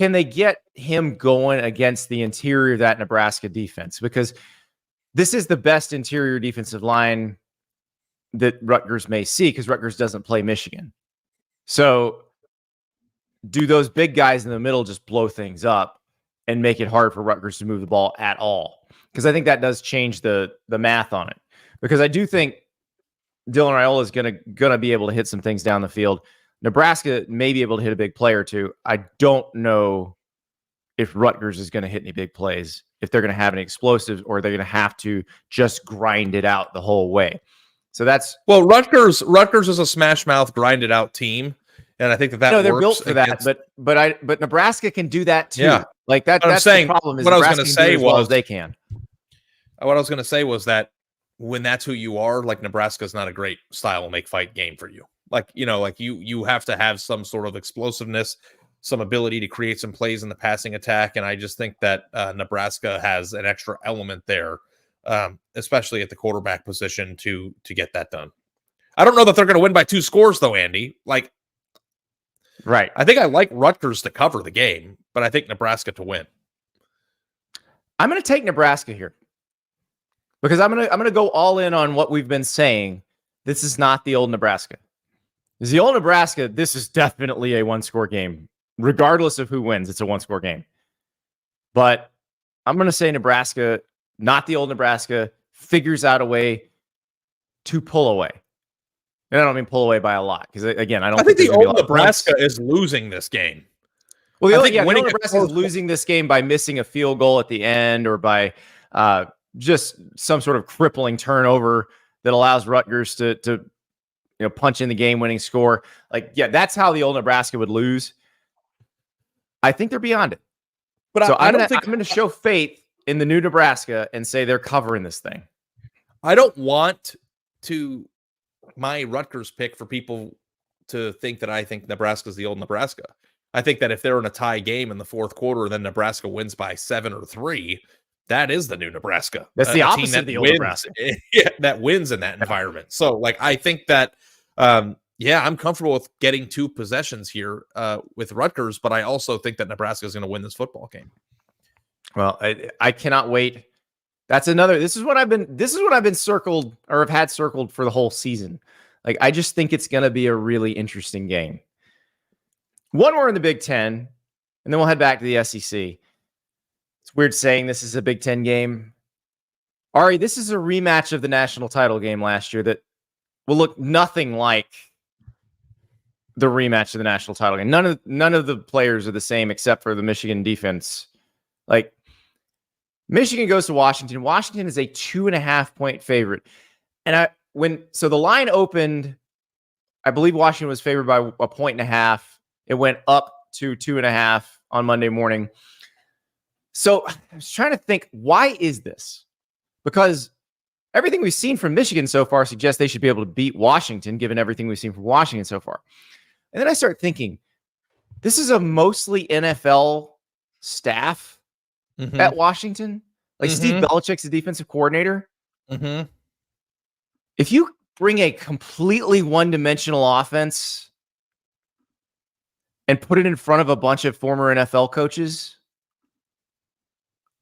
they get him going against the interior of that Nebraska defense? Because this is the best interior defensive line that Rutgers may see, because Rutgers doesn't play Michigan. So do those big guys in the middle just blow things up and make it hard for Rutgers to move the ball at all? Because I think that does change the math on it. Because I do think Dylan Raiola is gonna be able to hit some things down the field. Nebraska may be able to hit a big play or two. I don't know if Rutgers is going to hit any big plays, if they're going to have any explosives, or they're going to have to just grind it out the whole way. So that's... Well, Rutgers is a smash mouth, grind it out team. And I think that works. They're built for that, but Nebraska can do that too. Yeah. Like that's the problem, is what Nebraska I was going to say as well as they can. What I was going to say was that when that's who you are, like Nebraska's not a great style make fight game for you. Like, you have to have some sort of explosiveness, some ability to create some plays in the passing attack. And I just think that Nebraska has an extra element there, especially at the quarterback position to get that done. I don't know that they're going to win by 2 scores though, Andy. Like, right. I think I like Rutgers to cover the game, but I think Nebraska to win. I'm going to take Nebraska here because I'm going to go all in on what we've been saying. This is not the old Nebraska. This is the old Nebraska. This is definitely a 1-score game. Regardless of who wins, it's a 1-score game. But I'm going to say Nebraska, not the old Nebraska, figures out a way to pull away. And I don't mean pull away by a lot because, again, I think the old Nebraska is losing this game. Well, the old Nebraska is losing this game by missing a field goal at the end or by just some sort of crippling turnover that allows Rutgers to punch in the game-winning score. Like, yeah, that's how the old Nebraska would lose. I think they're beyond it. But so I'm going to show faith in the new Nebraska and say they're covering this thing. I don't want my Rutgers pick for people to think that I think Nebraska's the old Nebraska. I think that if they're in a tie game in the fourth quarter, then Nebraska wins by 7 or 3. That is the new Nebraska. That's the opposite of the old Nebraska. Yeah, that wins in that environment. So, like, I think that, I'm comfortable with getting 2 possessions here with Rutgers, but I also think that Nebraska is going to win this football game. Well, I cannot wait. That's another. This is what I've been circled or have had circled for the whole season. Like, I just think it's going to be a really interesting game. One more in the Big Ten, and then we'll head back to the SEC. It's weird saying this is a Big Ten game. Ari, this is a rematch of the national title game last year that will look nothing like the rematch of the national title game. None of the players are the same except for the Michigan defense. Like, Michigan goes to Washington. Washington is a 2.5-point favorite. And so the line opened, I believe Washington was favored by 1.5. It went up to 2.5 on Monday morning. So I was trying to think, why is this? Because everything we've seen from Michigan so far suggests they should be able to beat Washington, given everything we've seen from Washington so far. And then I start thinking, this is a mostly NFL staff at Washington. Like, Steve Belichick's the defensive coordinator. If you bring a completely one-dimensional offense and put it in front of a bunch of former NFL coaches,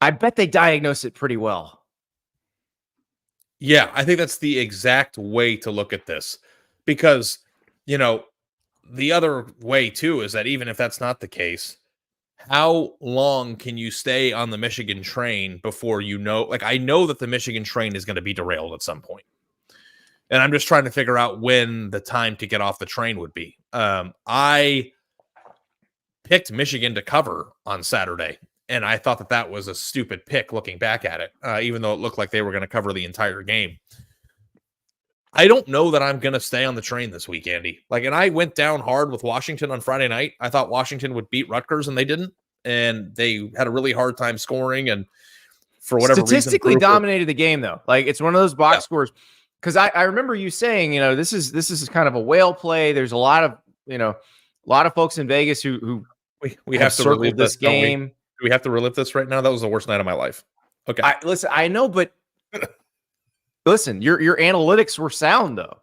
I bet they diagnose it pretty well. Yeah, I think that's the exact way to look at this. Because, the other way, too, is that even if that's not the case, how long can you stay on the Michigan train before I know that the Michigan train is going to be derailed at some point. And I'm just trying to figure out when the time to get off the train would be. I picked Michigan to cover on Saturday, and I thought that was a stupid pick looking back at it, even though it looked like they were going to cover the entire game. I don't know that I'm going to stay on the train this week, Andy. And I went down hard with Washington on Friday night. I thought Washington would beat Rutgers, and they didn't. And they had a really hard time scoring, and for whatever reason, statistically dominated the game, though. Like, it's one of those box scores. Because I remember you saying, this is kind of a whale play. There's a lot of folks in Vegas who we have to relive this game. Do we have to relive this right now? That was the worst night of my life. Okay. I know, but listen, your analytics were sound, though.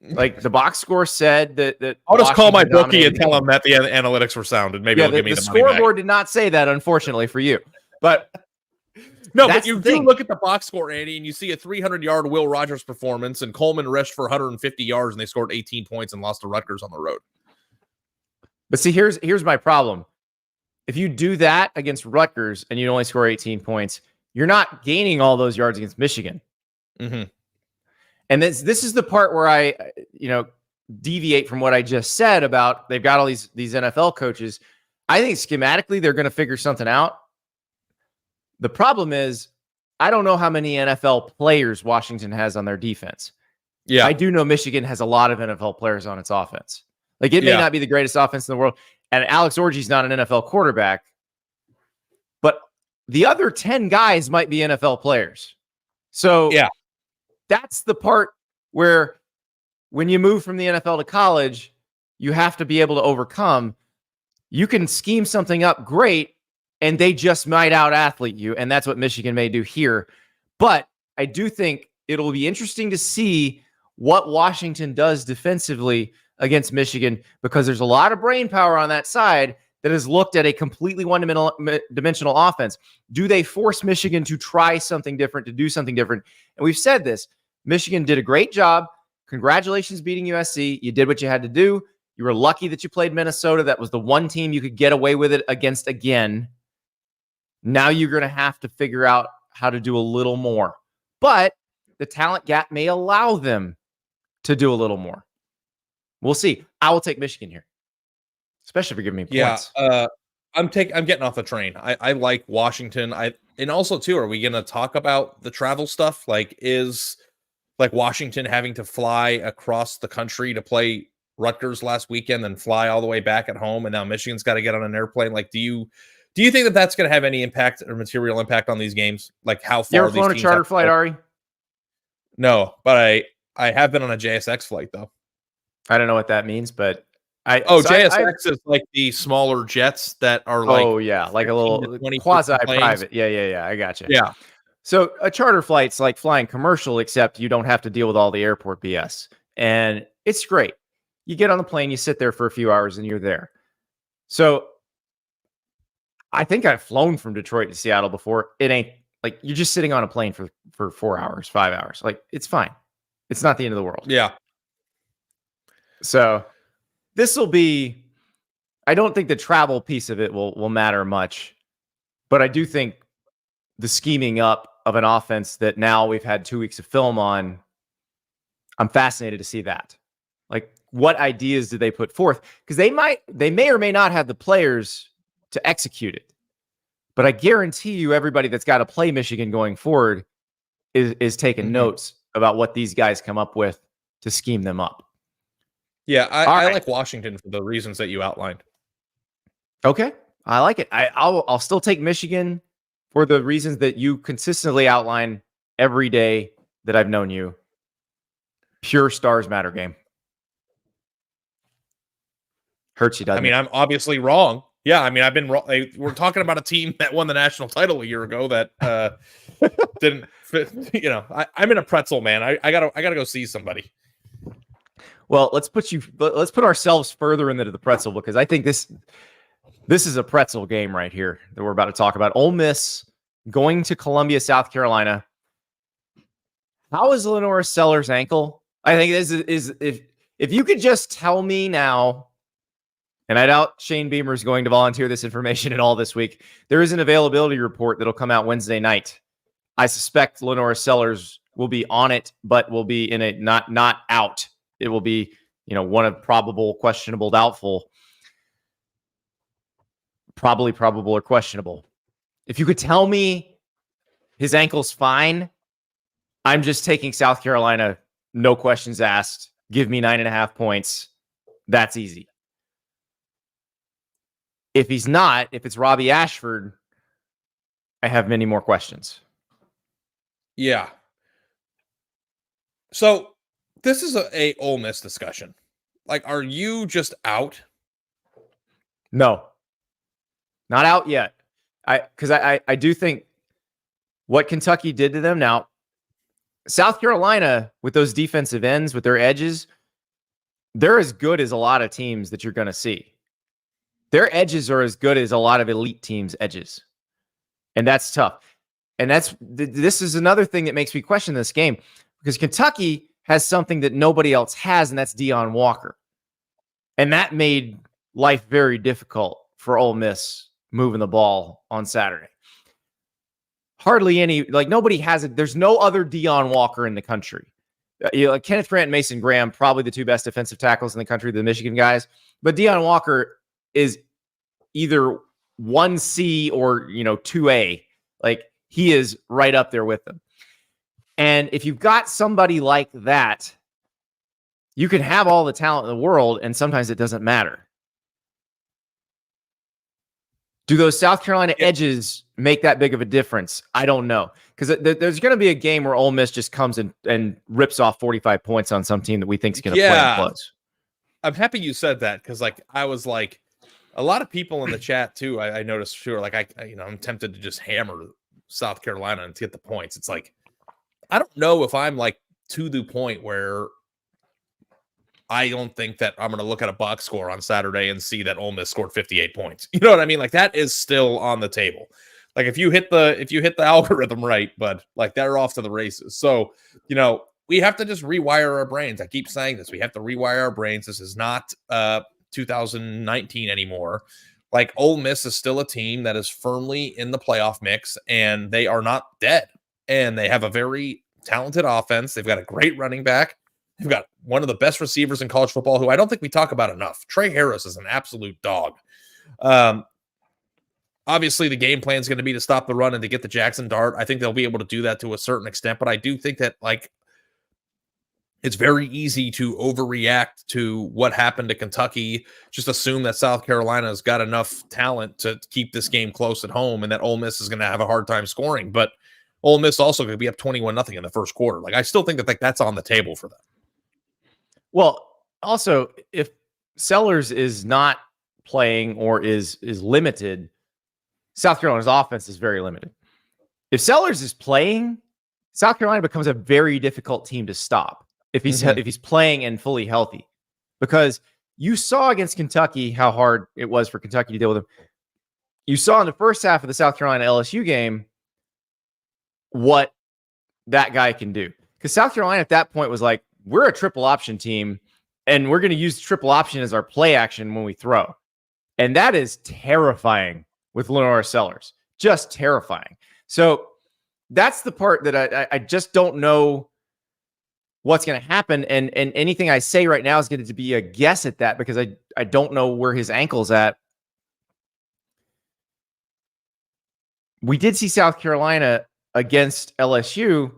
Like, the box score said that I'll just call my bookie and tell him that the analytics were sound, and maybe he'll give me the money back. The scoreboard did not say that, unfortunately for you. But no, but you do look at the box score, Andy, and you see a 300-yard Will Rogers performance, and Coleman rushed for 150 yards, and they scored 18 points and lost to Rutgers on the road. But see, here's my problem. If you do that against Rutgers and you only score 18 points, you're not gaining all those yards against Michigan. And this is the part where I, deviate from what I just said about they've got all these NFL coaches. I think schematically they're going to figure something out. The problem is, I don't know how many NFL players Washington has on their defense. Yeah, I do know Michigan has a lot of NFL players on its offense. Like, it may not be the greatest offense in the world, and Alex Orji's not an NFL quarterback, but the other 10 guys might be NFL players. So that's the part where when you move from the NFL to college, you have to be able to overcome. You can scheme something up great, and they just might out-athlete you, and that's what Michigan may do here. But I do think it'll be interesting to see what Washington does defensively against Michigan, because there's a lot of brain power on that side that has looked at a completely one-dimensional offense. Do they force Michigan to try something different, to do something different? And we've said this. Michigan did a great job. Congratulations beating USC. You did what you had to do. You were lucky that you played Minnesota. That was the one team you could get away with it against again. Now you're going to have to figure out how to do a little more. But the talent gap may allow them to do a little more. We'll see. I will take Michigan here, especially if you're giving me points. I'm getting off the train. I like Washington. And also too, are we going to talk about the travel stuff? Like, is like Washington having to fly across the country to play Rutgers last weekend and fly all the way back at home, and now Michigan's got to get on an airplane? Like, do you think that that's going to have any impact or material impact on these games? Like, how far? You ever flown a charter flight, Ari? No, but I have been on a JSX flight though. I don't know what that means, but JSX is like the smaller jets that are like, like a little quasi-private. Yeah. I got you. Yeah. So a charter flight's like flying commercial, except you don't have to deal with all the airport BS, and it's great. You get on the plane, you sit there for a few hours, and you're there. So I think I've flown from Detroit to Seattle before. It ain't like you're just sitting on a plane for 4 hours, 5 hours. Like, it's fine. It's not the end of the world. Yeah. So this will be, I don't think the travel piece of it will matter much, but I do think the scheming up of an offense that now we've had 2 weeks of film on, I'm fascinated to see that. Like, what ideas do they put forth? Because they may or may not have the players to execute it. But I guarantee you everybody that's got to play Michigan going forward is taking notes about what these guys come up with to scheme them up. Yeah, I like Washington for the reasons that you outlined. Okay, I like it. I'll still take Michigan for the reasons that you consistently outline every day that I've known you. Pure stars matter game. Hurts you, doesn't it? I mean, I'm obviously wrong. Yeah, I mean, I've been wrong. We're talking about a team that won the national title a year ago that didn't fit. You know, I'm in a pretzel, man. I gotta go see somebody. Well, let's put ourselves further into the pretzel, because I think this is a pretzel game right here that we're about to talk about. Ole Miss going to Columbia, South Carolina. How is Lenora Sellers' ankle? I think this is if you could just tell me now, and I doubt Shane Beamer is going to volunteer this information at all this week. There is an availability report that'll come out Wednesday night. I suspect Lenora Sellers will be on it, but will be in a not out. It will be, one of probable, questionable, doubtful. Probably probable or questionable. If you could tell me his ankle's fine, I'm just taking South Carolina, no questions asked. Give me 9.5 points. That's easy. If he's not, if it's Robbie Ashford, I have many more questions. Yeah. So this is a Ole Miss discussion. Like, are you just out? No, not out yet. Because I do think what Kentucky did to them. Now, South Carolina, with those defensive ends, with their edges, they're as good as a lot of teams that you're going to see. Their edges are as good as a lot of elite teams' edges. And that's tough. And this is another thing that makes me question this game, because Kentucky has something that nobody else has, and that's Deion Walker. And that made life very difficult for Ole Miss moving the ball on Saturday. Hardly any, nobody has it. There's no other Deion Walker in the country. Kenneth Grant and Mason Graham, probably the two best defensive tackles in the country, the Michigan guys. But Deion Walker is either 1C or, 2A. He is right up there with them. And if you've got somebody like that, you can have all the talent in the world, and sometimes it doesn't matter. Do those South Carolina edges make that big of a difference? I don't know. Because there's going to be a game where Ole Miss just comes and rips off 45 points on some team that we think is going to play close. I'm happy you said that because, I was like, a lot of people in the chat too. I noticed too. I'm tempted to just hammer South Carolina and get the points. It's like I don't know if I'm to the point where I don't think that I'm going to look at a box score on Saturday and see that Ole Miss scored 58 points. You know what I mean? That is still on the table. If you hit the algorithm right, but they're off to the races. So, we have to just rewire our brains. I keep saying this. We have to rewire our brains. This is not 2019 anymore. Ole Miss is still a team that is firmly in the playoff mix, and they are not dead. And they have a very talented offense. They've got a great running back. They've got one of the best receivers in college football, who I don't think we talk about enough. Trey Harris is an absolute dog. Obviously, the game plan is going to be to stop the run and to get the Jackson Dart. I think they'll be able to do that to a certain extent, but I do think that it's very easy to overreact to what happened to Kentucky. Just assume that South Carolina has got enough talent to keep this game close at home, and that Ole Miss is going to have a hard time scoring. But Ole Miss also going to be up 21-0 in the first quarter. I still think that that's on the table for them. Well, also, if Sellers is not playing or is limited, South Carolina's offense is very limited. If Sellers is playing, South Carolina becomes a very difficult team to stop if he's playing and fully healthy. Because you saw against Kentucky how hard it was for Kentucky to deal with him. You saw in the first half of the South Carolina LSU game what that guy can do. Because South Carolina at that point was like, we're a triple option team, and we're going to use triple option as our play action when we throw. And that is terrifying with Lenora Sellers. Just terrifying. So that's the part that I just don't know what's going to happen. And anything I say right now is going to be a guess at that because I don't know where his ankle's at. We did see South Carolina against LSU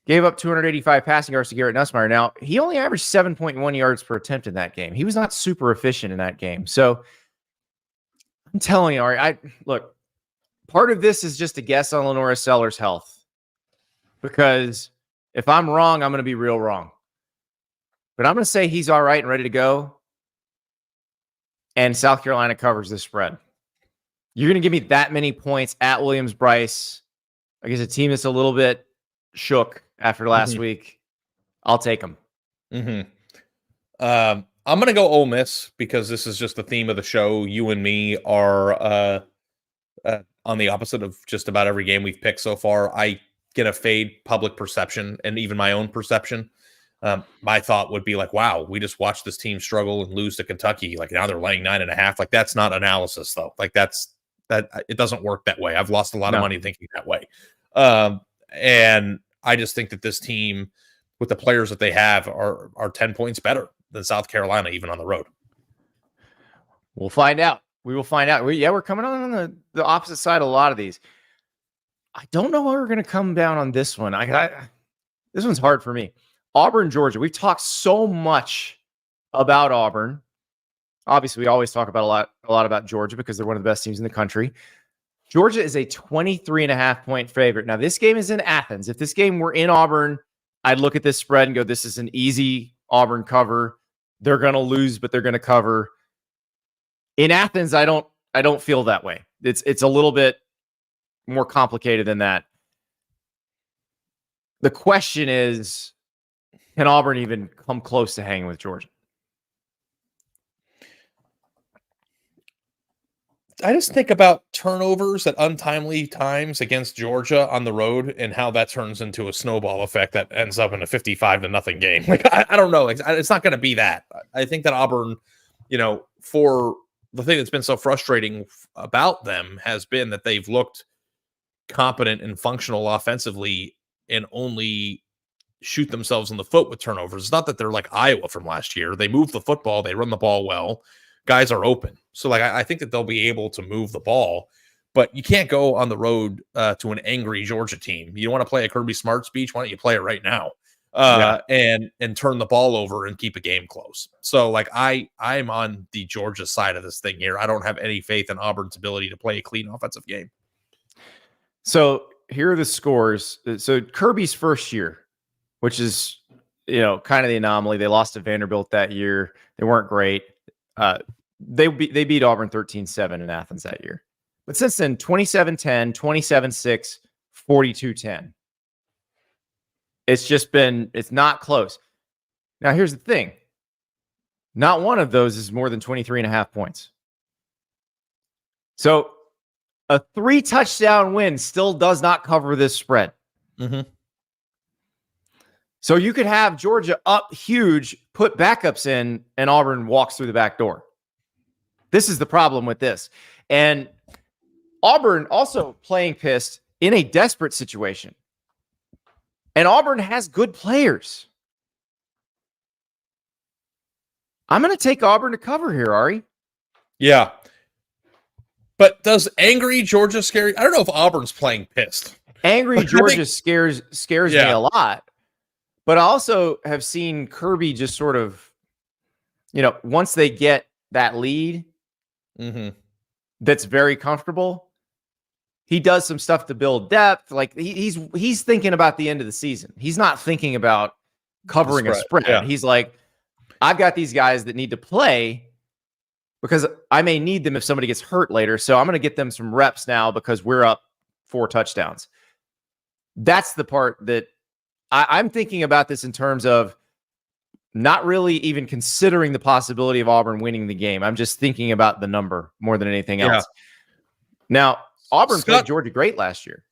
gave up 285 passing yards to Garrett Nussmeier. Now, he only averaged 7.1 yards per attempt in that game. He was not super efficient in that game. So I'm telling you, Ari, look, part of this is just a guess on Lenora Sellers' health. Because if I'm wrong, I'm going to be real wrong. But I'm going to say he's all right and ready to go. And South Carolina covers the spread. You're going to give me that many points at Williams-Brice against a team that's a little bit shook after last week. I'll take them. I'm going to go Ole Miss because this is just the theme of the show. You and me are on the opposite of just about every game we've picked so far. I get a fade public perception and even my own perception. My thought would be wow, we just watched this team struggle and lose to Kentucky. Now they're laying 9.5. That's not analysis though. That it doesn't work that way. I've lost a lot of money thinking that way. And I just think that this team with the players that they have are 10 points better than South Carolina, even on the road. We'll find out. We will find out. We're coming on the opposite side of a lot of these. I don't know where we're going to come down on this one. This one's hard for me. Auburn, Georgia. We've talked so much about Auburn. Obviously, we always talk about a lot about Georgia because they're one of the best teams in the country. Georgia is a 23.5 point favorite. Now, this game is in Athens. If this game were in Auburn, I'd look at this spread and go, this is an easy Auburn cover. They're going to lose, but they're going to cover. In Athens, I don't feel that way. It's a little bit more complicated than that. The question is, can Auburn even come close to hanging with Georgia? I just think about turnovers at untimely times against Georgia on the road and how that turns into a snowball effect that ends up in a 55-0 game. I don't know. It's not going to be that. I think that Auburn, for the thing that's been so frustrating about them has been that they've looked competent and functional offensively and only shoot themselves in the foot with turnovers. It's not that they're like Iowa from last year. They move the football. They run the ball well. Guys are open. So I think that they'll be able to move the ball, but you can't go on the road to an angry Georgia team. You want to play a Kirby Smart speech? Why don't you play it right now? and turn the ball over and keep a game close. So like I'm on the Georgia side of this thing here. I don't have any faith in Auburn's ability to play a clean offensive game. So here are the scores. So Kirby's first year, which is, kind of the anomaly. They lost to Vanderbilt that year. They weren't great. They beat Auburn 13-7 in Athens that year. But since then, 27-10, 27-6, 42-10. It's not close. Now, here's the thing. Not one of those is more than 23.5 points. So a 3-touchdown win still does not cover this spread. Mm-hmm. So you could have Georgia up huge, put backups in, and Auburn walks through the back door. This is the problem with this. And Auburn also playing pissed in a desperate situation. And Auburn has good players. I'm going to take Auburn to cover here, Ari. Yeah. But does angry Georgia scare you? I don't know if Auburn's playing pissed. Angry Georgia scares me a lot. But I also have seen Kirby just sort of, once they get that lead, that's very comfortable, he does some stuff to build depth. Like he's thinking about the end of the season. He's not thinking about covering a spread. Yeah. He's like, I've got these guys that need to play because I may need them if somebody gets hurt later. So I'm going to get them some reps now because we're up 4 touchdowns. That's the part that I'm thinking about this in terms of not really even considering the possibility of Auburn winning the game. I'm just thinking about the number more than anything else. Now, Auburn played Georgia great last year.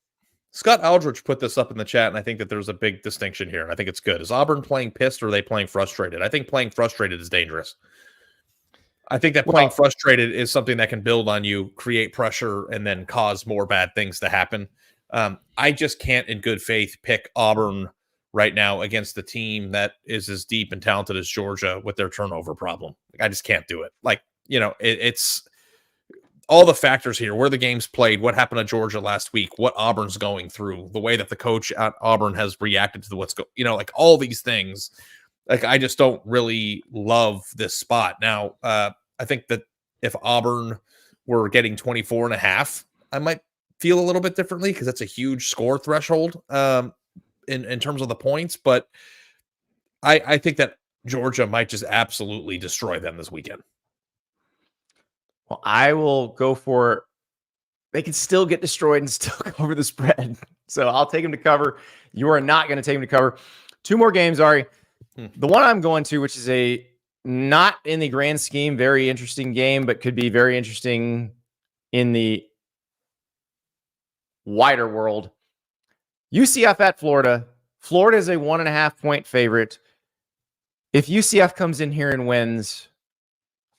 Scott Aldrich put this up in the chat, and I think that there's a big distinction here, and I think it's good. Is Auburn playing pissed or are they playing frustrated? I think playing frustrated is dangerous. I think that playing frustrated is something that can build on you, create pressure, and then cause more bad things to happen. I just can't, in good faith, pick Auburn right now against the team that is as deep and talented as Georgia with their turnover problem. I just can't do it. It's all the factors here, where the game's played, what happened to Georgia last week, what Auburn's going through, the way that the coach at Auburn has reacted to what's going, all these things. I just don't really love this spot. Now, I think that if Auburn were getting 24.5, I might feel a little bit differently because that's a huge score threshold in terms of the points. But I think that Georgia might just absolutely destroy them this weekend. Well, I will go for they can still get destroyed and still cover the spread. So I'll take them to cover. You are not going to take them to cover. 2 more games, Ari. The one I'm going to, which is a not in the grand scheme, very interesting game, but could be very interesting in the wider world. UCF at Florida. Florida is a 1.5-point favorite. If UCF comes in here and wins,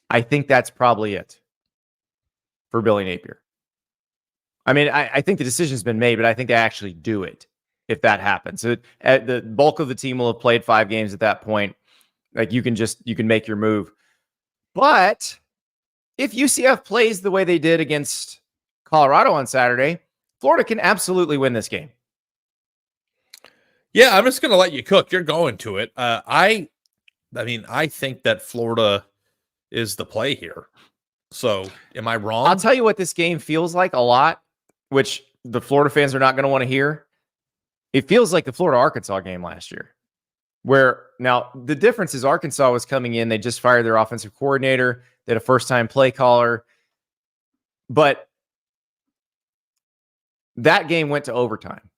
I think that's probably it for Billy Napier. I mean, I think the decision's been made, but I think they actually do it if that happens. So the bulk of the team will have played 5 games at that point. Like you can make your move. But if UCF plays the way they did against Colorado on Saturday, Florida can absolutely win this game. Yeah, I'm just going to let you cook. You're going to it. I think that Florida is the play here. So am I wrong? I'll tell you what this game feels like a lot, which the Florida fans are not going to want to hear. It feels like the Florida-Arkansas game last year, where now the difference is Arkansas was coming in. They just fired their offensive coordinator. They had a first-time play caller. But that game went to overtime.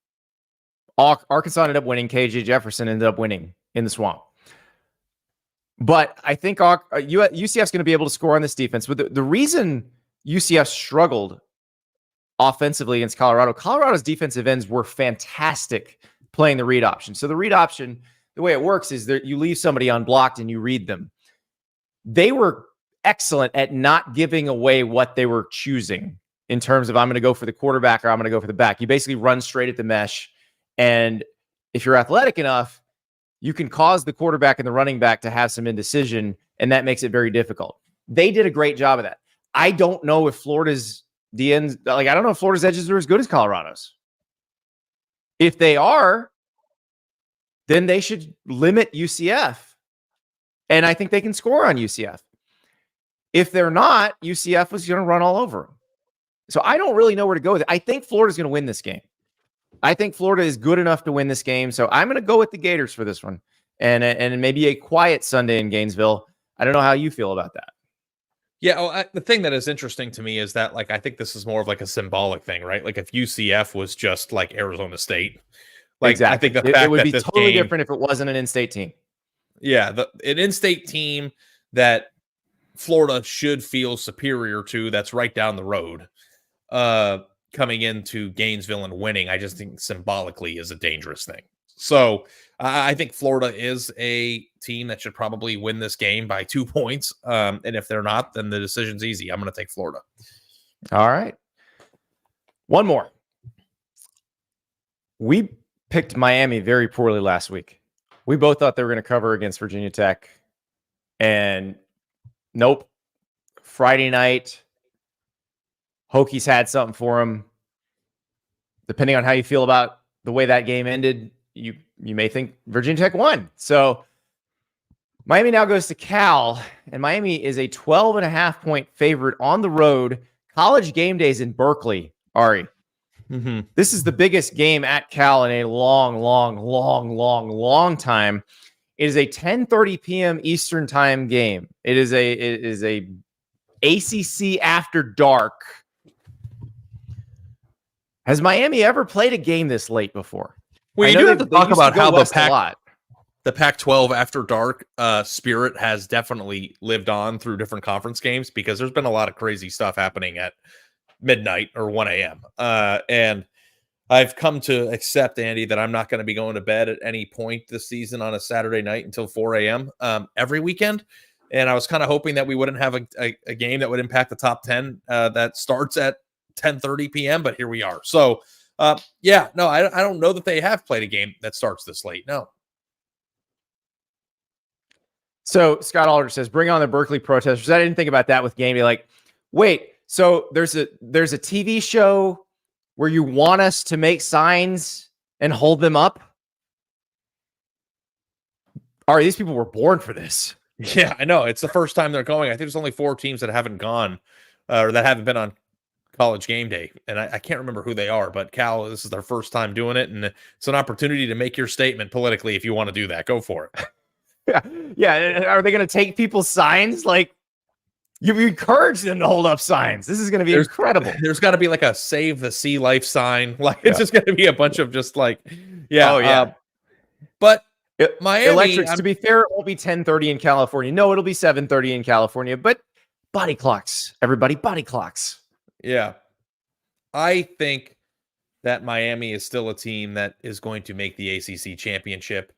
Arkansas ended up winning. KJ Jefferson ended up winning in the Swamp. But I think UCF's going to be able to score on this defense. But the reason UCF struggled offensively against Colorado's defensive ends were fantastic playing the read option. So the read option, the way it works is that you leave somebody unblocked and you read them. They were excellent at not giving away what they were choosing in terms of I'm going to go for the quarterback or I'm going to go for the back. You basically run straight at the mesh. And if you're athletic enough, you can cause the quarterback and the running back to have some indecision, and that makes it very difficult. They did a great job of that. I don't know if Florida's DNs, I don't know if Florida's edges are as good as Colorado's. If they are, then they should limit UCF. And I think they can score on UCF. If they're not, UCF was going to run all over them. So I don't really know where to go with it. I think Florida's going to win this game. I think Florida is good enough to win this game. So I'm going to go with the Gators for this one. And maybe a quiet Sunday in Gainesville. I don't know how you feel about that. Yeah, the thing that is interesting to me is that, like, I think this is more of like a symbolic thing, right? Like if UCF was just like Arizona State, like exactly. I think the fact it would that be this totally game, different if it wasn't an in-state team. Yeah, an in-state team that Florida should feel superior to, that's right down the road, coming into Gainesville and winning, I just think symbolically is a dangerous thing. So I think Florida is a team that should probably win this game by 2 points. And if they're not, then the decision's easy. I'm going to take Florida. All right. One more. We picked Miami very poorly last week. We both thought they were going to cover against Virginia Tech. And nope. Friday night, Hokies had something for them. Depending on how you feel about the way that game ended, you may think Virginia Tech won. So Miami now goes to Cal, and Miami is a 12.5-point favorite on the road. College game days in Berkeley, Ari. Mm-hmm. This is the biggest game at Cal in a long time. It is a 10:30 p.m. Eastern time game. It is a ACC after dark. Has Miami ever played a game this late before? Well, you do have to talk about how the Pac-12 after dark spirit has definitely lived on through different conference games, because there's been a lot of crazy stuff happening at midnight or 1 a.m. And I've come to accept, Andy, that I'm not going to be going to bed at any point this season on a Saturday night until 4 a.m. Every weekend. And I was kind of hoping that we wouldn't have a game that would impact the top 10 that starts at 10:30 p.m., but here we are. So, I don't know that they have played a game that starts this late. No. So Scott Alder says, bring on the Berkeley protesters. I didn't think about that with game day. Like, wait, so there's a TV show where you want us to make signs and hold them up? All right, these people were born for this. Yeah, I know. It's the first time they're going. I think there's only 4 teams that haven't gone or that haven't been on College game day. And I can't remember who they are, but Cal, this is their first time doing it. And it's an opportunity to make your statement politically. If you want to do that, go for it. Yeah. Are they going to take people's signs? Like, you encourage them to hold up signs. This is going to be incredible. There's got to be like a save the sea life sign. Like, it's just going to be a bunch of just like, but Miami, electrics, to be fair, it won't be 10:30 in California. No, it'll be 7:30 in California, but body clocks, everybody, body clocks. Yeah. I think that Miami is still a team that is going to make the ACC championship.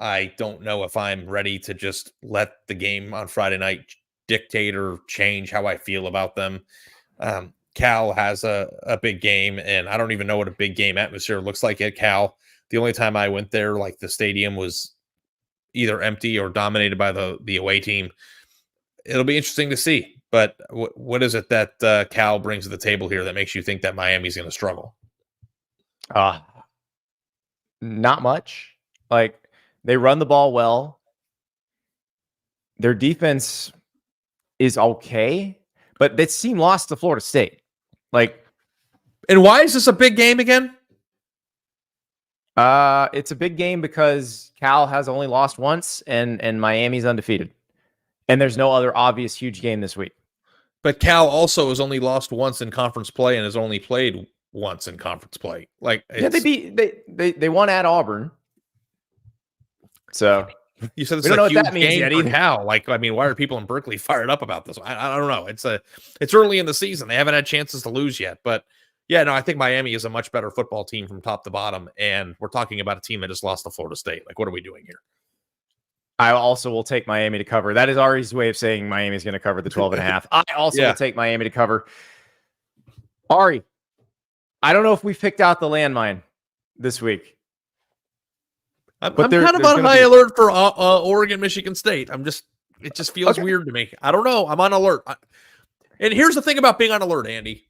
I don't know if I'm ready to just let the game on Friday night dictate or change how I feel about them. Cal has a big game, and I don't even know what a big game atmosphere looks like at Cal. The only time I went there, like, the stadium was either empty or dominated by the away team. It'll be interesting to see. But what is it that Cal brings to the table here that makes you think that Miami's going to struggle? Not much. Like, they run the ball well. Their defense is okay, but this team lost to Florida State. Like, and why is this a big game again? It's a big game because Cal has only lost once, and Miami's undefeated. And there's no other obvious huge game this week. But Cal also has only lost once in conference play and has only played once in conference play. Like, they won at Auburn. So you said this is a huge game for Cal. Like, I mean, why are people in Berkeley fired up about this? I don't know. It's early in the season. They haven't had chances to lose yet. But yeah, no, I think Miami is a much better football team from top to bottom. And we're talking about a team that just lost to Florida State. Like, what are we doing here? I also will take Miami to cover. That is Ari's way of saying Miami's going to cover the 12.5. I also will take Miami to cover. Ari, I don't know if we picked out the landmine this week. I'm kind of on high alert for Oregon, Michigan State. It just feels weird to me. I don't know. I'm on alert. And here's the thing about being on alert, Andy.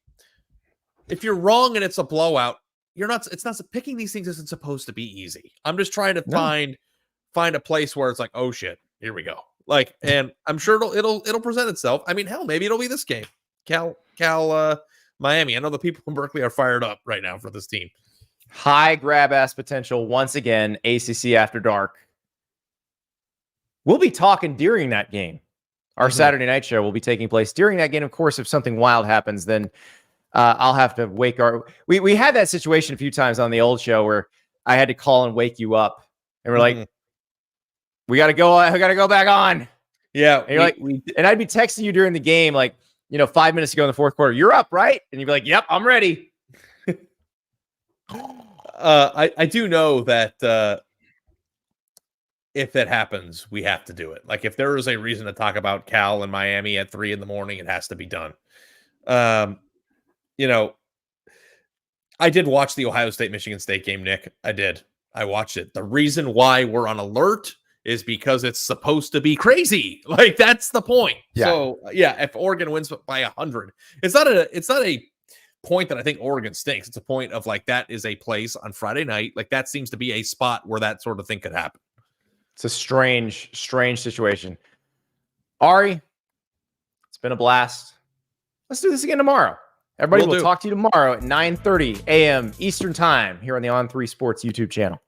If you're wrong and it's a blowout, it's not picking these things isn't supposed to be easy. I'm just trying to find a place where it's like, oh shit, here we go. Like, and I'm sure it'll present itself. I mean, hell, maybe it'll be this game. Cal Miami. I know the people in Berkeley are fired up right now for this team. High grab ass potential once again, ACC After Dark. We'll be talking during that game. Our Saturday night show will be taking place during that game. Of course, if something wild happens, then I'll have to wake we had that situation a few times on the old show where I had to call and wake you up. And we're like, we got to go back on. Yeah. And and I'd be texting you during the game, like, 5 minutes ago in the fourth quarter, you're up, right? And you'd be like, yep, I'm ready. I do know that if that happens, we have to do it. Like, if there is a reason to talk about Cal and Miami at 3 a.m, it has to be done. I did watch the Ohio State-Michigan State game, Nick. I did. I watched it. The reason why we're on alert is because it's supposed to be crazy. Like, that's the point. Yeah. So, if Oregon wins by 100, it's not a point that I think Oregon stinks. It's a point of, like, that is a place on Friday night. Like, that seems to be a spot where that sort of thing could happen. It's a strange situation. Ari, it's been a blast. Let's do this again tomorrow. Everybody will talk to you tomorrow at 9:30 a.m. Eastern Time here on the On3 Sports YouTube channel.